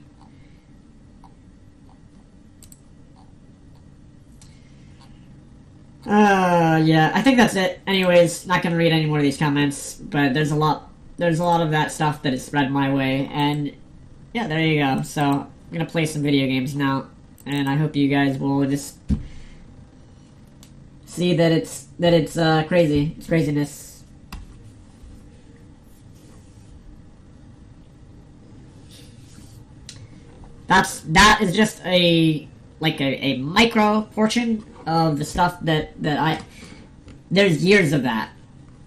A: Yeah, I think that's it. Anyways, not gonna read any more of these comments, but there's a lot of that stuff that is spread my way, and yeah, there you go. So, I'm gonna play some video games now, and I hope you guys will just see that it's crazy. It's craziness. That is just a micro portion of the stuff that there's years of that.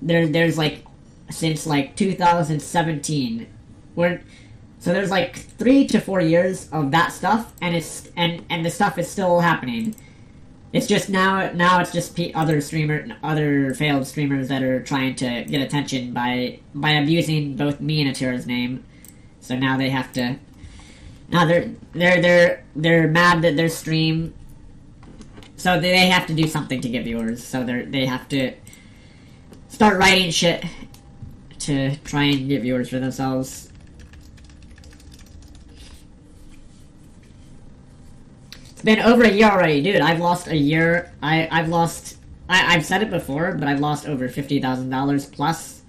A: There's like since like 2017. So there's like 3 to 4 years of that stuff, and the stuff is still happening. It's just now it's just other failed streamers that are trying to get attention by abusing both me and Atira's name. So now they have to. Now they're mad that their stream. So they have to do something to get viewers. So they have to start writing shit to try and get viewers for themselves. It's been over a year already, dude. I've lost a year. I've said it before, but I've lost over $50,000 plus.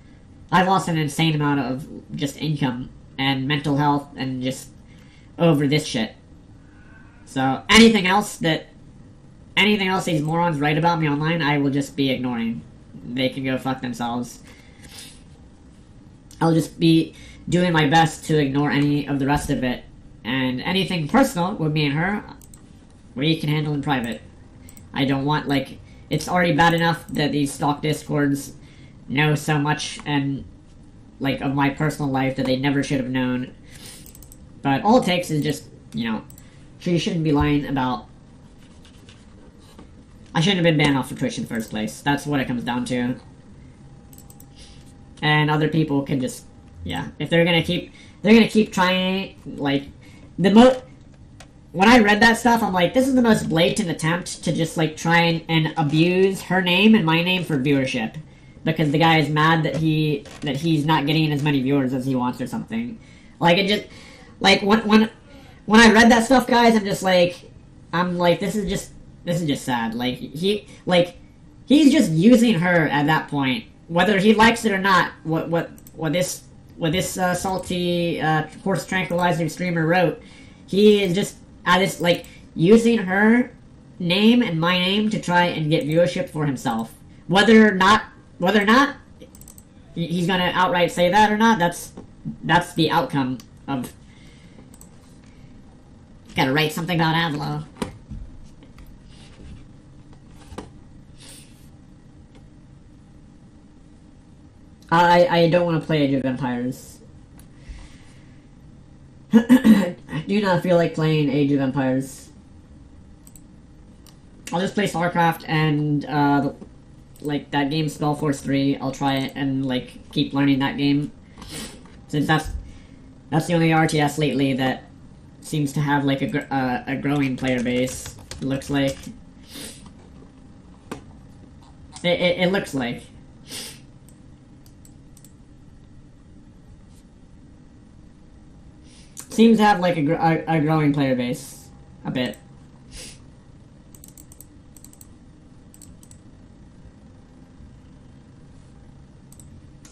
A: I've lost an insane amount of just income and mental health and just over this shit. So anything else these morons write about me online, I will just be ignoring. They can go fuck themselves. I'll just be doing my best to ignore any of the rest of it. And anything personal with me and her, we can handle in private. I don't want, like, it's already bad enough that these stalk discords know so much and, like, of my personal life that they never should have known. But all it takes is just, you know, she shouldn't be lying about. I shouldn't have been banned off of Twitch in the first place. That's what it comes down to. And other people can just, yeah, if they're gonna keep trying, like, when I read that stuff, I'm like, this is the most blatant attempt to just, like, try and abuse her name and my name for viewership. Because the guy is mad that he's not getting as many viewers as he wants or something. Like, it just, like, when I read that stuff, guys, I'm like, this is just sad. Like, he's just using her at that point. Whether he likes it or not, what this salty horse tranquilizer streamer wrote, he is just like using her name and my name to try and get viewership for himself. Whether or not he's gonna outright say that or not, that's the outcome of. Gotta write something about Avilo. I don't want to play Age of Empires. I do not feel like playing Age of Empires. I'll just play StarCraft and, like, that game Spellforce 3. I'll try it and, like, keep learning that game. Since that's the only RTS lately that seems to have, like, a growing player base, it looks like. It looks like. Seems to have, like, a growing player base. A bit.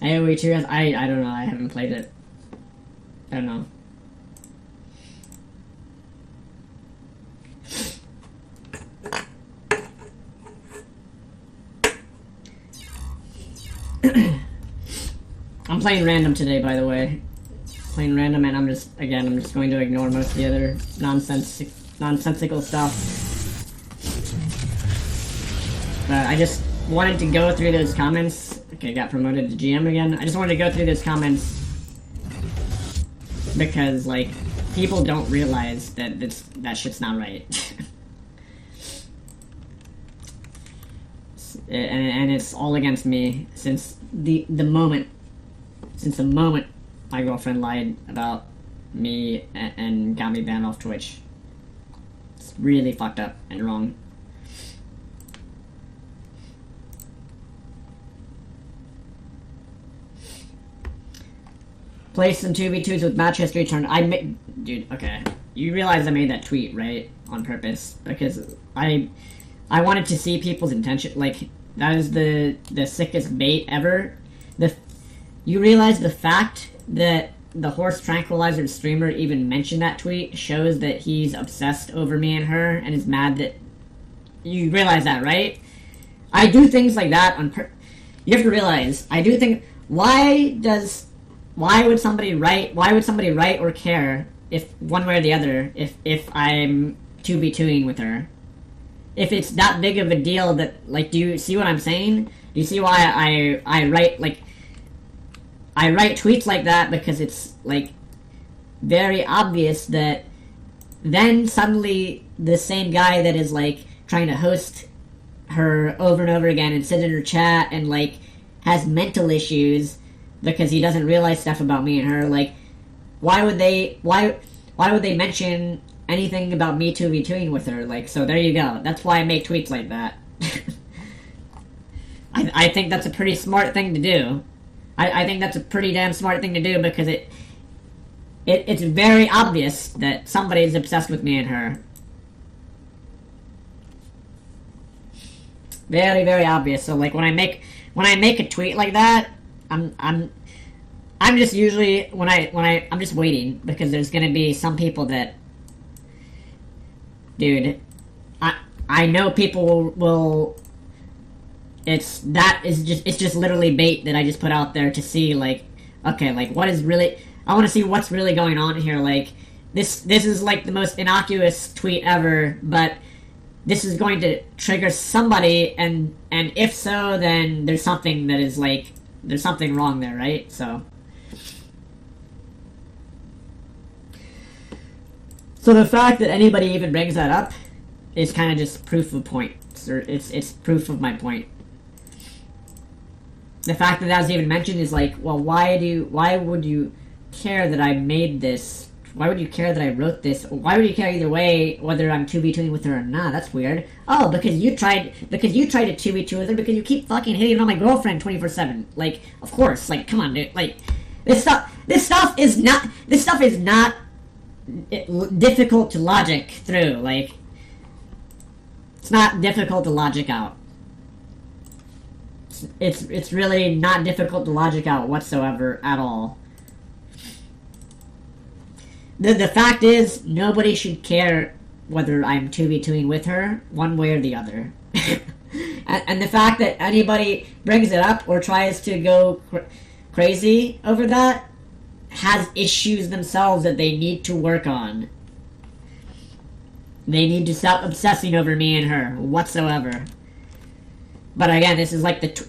A: AoE 2, I don't know, I haven't played it. I don't know. I'm playing random today, by the way. plain random, and I'm just going to ignore most of the other nonsensical stuff. But I just wanted to go through those comments. Okay, got promoted to GM again. I just wanted to go through those comments because, like, people don't realize that that shit's not right. and it's all against me since the moment my girlfriend lied about me and got me banned off Twitch. It's really fucked up and wrong. Play some 2v2s with match history turn. Dude, okay. You realize I made that tweet, right? On purpose. Because I wanted to see people's intention. Like, that is the sickest bait ever. You realize the fact that the horse tranquilizer streamer even mentioned that tweet shows that he's obsessed over me and her and is mad that... You realize that, right? I do things like that on You have to realize, I do think... Why would somebody write or care if one way or the other if I'm 2v2ing with her? If it's that big of a deal that, like, do you see what I'm saying? Do you see why I write, like, I write tweets like that? Because it's, like, very obvious that then suddenly the same guy that is, like, trying to host her over and over again and sit in her chat and, like, has mental issues because he doesn't realize stuff about me and her, like, why would they mention anything about me 2v2ing with her? Like, so there you go. That's why I make tweets like that. I think that's a pretty smart thing to do. I think that's a pretty damn smart thing to do because it's very obvious that somebody's obsessed with me and her. Very, very obvious. So, like, when I make a tweet like that, I'm just usually I'm just waiting because there's gonna be some people that, dude, I know people will it's just literally bait that I just put out there to see, like, okay, like, what is really, I want to see what's really going on here. Like, this is like the most innocuous tweet ever, but this is going to trigger somebody, and if so, then there's something that is, like, there's something wrong there, right? So the fact that anybody even brings that up is kind of just proof of point. It's proof of my point. The fact that was even mentioned is like, well, why would you care that I made this? Why would you care that I wrote this? Why would you care either way whether I'm 2v2ing with her or not? That's weird. Oh, because you tried to 2v2 with her because you keep fucking hitting on my girlfriend 24/7. Like, of course. Like, come on, dude. Like, this stuff is not difficult to logic through. Like, it's not difficult to logic out. It's really not difficult to logic out whatsoever at all. The fact is, nobody should care whether I'm 2v2ing with her, one way or the other. and the fact that anybody brings it up or tries to go crazy over that has issues themselves that they need to work on. They need to stop obsessing over me and her whatsoever. But again, this is like this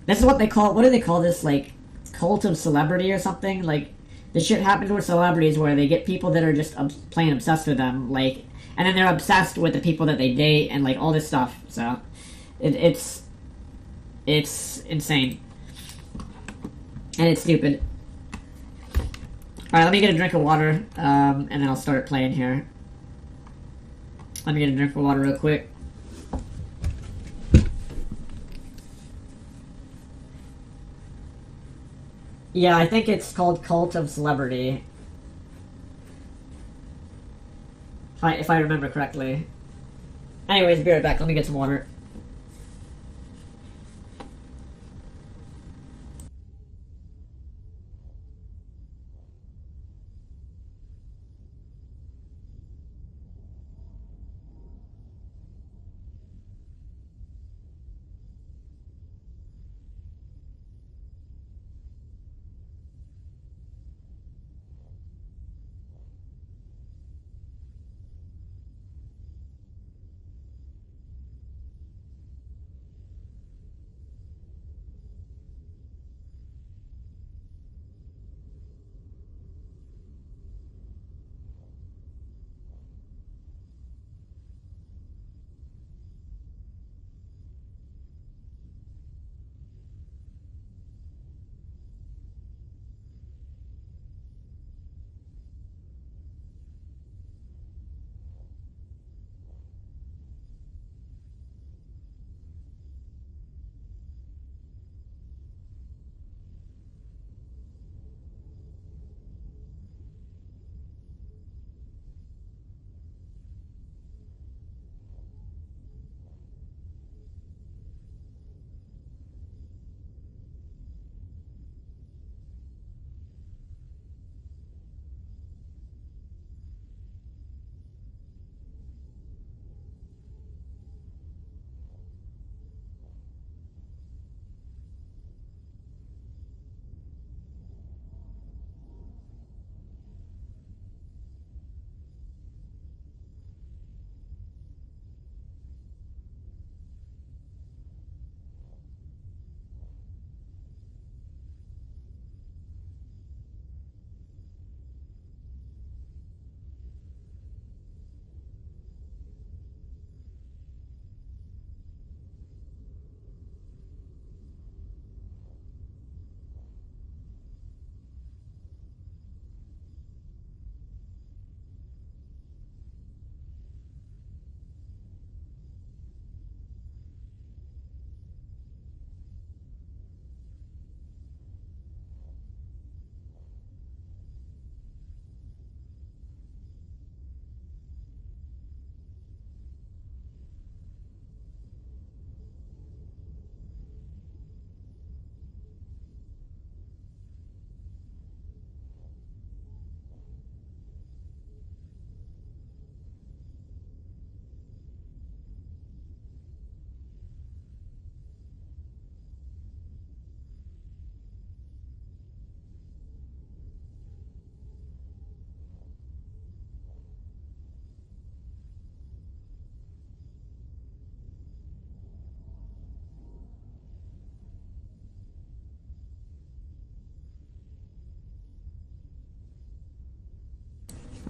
A: is what they call, what do they call this, like, cult of celebrity or something? Like, this shit happens with celebrities where they get people that are just plain obsessed with them, like, and then they're obsessed with the people that they date and, like, all this stuff. So it's insane. And it's stupid. Alright, let me get a drink of water, and then I'll start playing here. Let me get a drink of water real quick. Yeah, I think it's called Cult of Celebrity. If I remember correctly. Anyways, be right back. Let me get some water.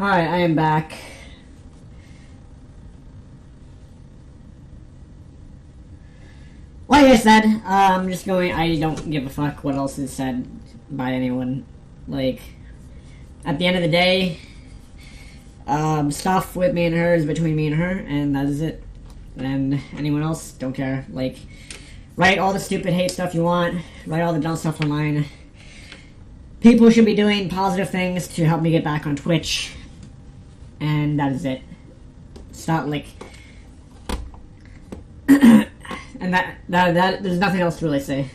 A: Alright, I am back. Like I said, I'm just going, I don't give a fuck what else is said by anyone. Like, at the end of the day, stuff with me and her is between me and her, and that is it. And anyone else, don't care. Like, write all the stupid hate stuff you want, write all the dumb stuff online. People should be doing positive things to help me get back on Twitch. And that is it. Stop, like... and that, there's nothing else to really say.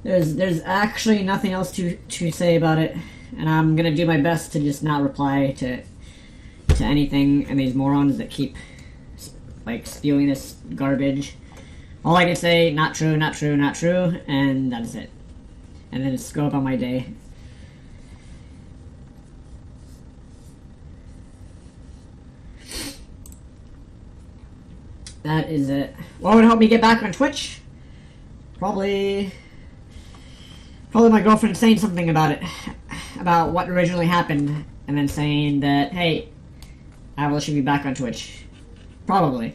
A: There's actually nothing else to say about it. And I'm gonna do my best to just not reply to anything and these morons that keep, like, spewing this garbage. All I can say, not true, not true, not true, and that is it. And then just go about my day. That is it. What would help me get back on Twitch? Probably my girlfriend saying something about it. About what originally happened. And then saying that, hey, Avilo should be back on Twitch. Probably.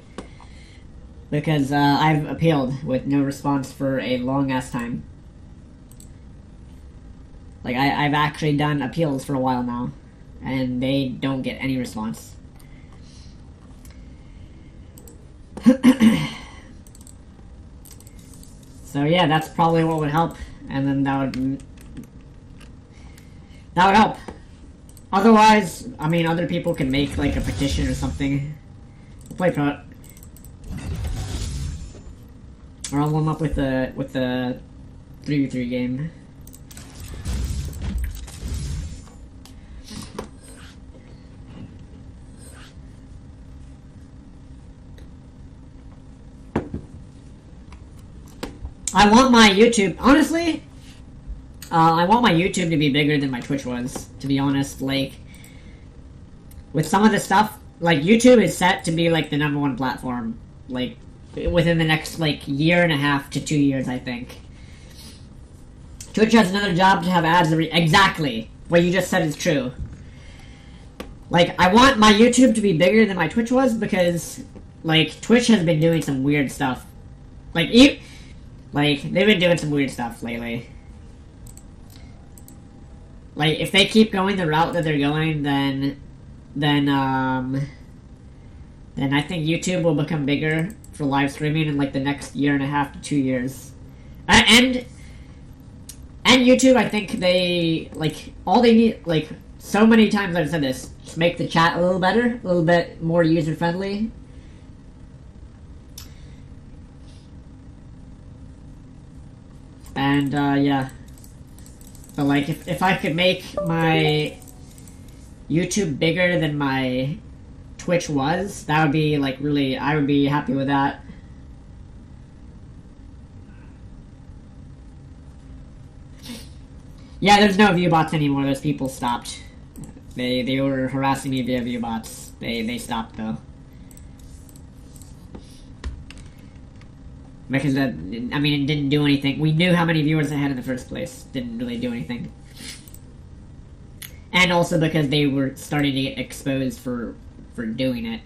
A: Because I've appealed with no response for a long-ass time. Like, I've actually done appeals for a while now. And they don't get any response. So yeah, that's probably what would help, and then that would help. Otherwise, I mean, other people can make like a petition or something. Play pro, or I'll warm up with the 3v3 game. I want my YouTube, honestly, I want my YouTube to be bigger than my Twitch was, to be honest. Like, with some of the stuff, like, YouTube is set to be, like, the #1 platform, like, within the next, like, year and a half to 2 years, I think. Twitch has another job to have ads exactly. What you just said is true. Like, I want my YouTube to be bigger than my Twitch was, because, like, Twitch has been doing some weird stuff. Like, they've been doing some weird stuff lately. Like, if they keep going the route that they're going, then I think YouTube will become bigger for live streaming in, like, the next year and a half to 2 years. And YouTube, I think they, like, all they need, like, so many times I've said this, just make the chat a little better, a little bit more user-friendly. And, yeah. But, like, if I could make my YouTube bigger than my Twitch was, that would be, like, really, I would be happy with that. Yeah, there's no view bots anymore. Those people stopped. They were harassing me via view bots. They stopped, though. Because, I mean, it didn't do anything. We knew how many viewers I had in the first place. Didn't really do anything. And also because they were starting to get exposed for doing it.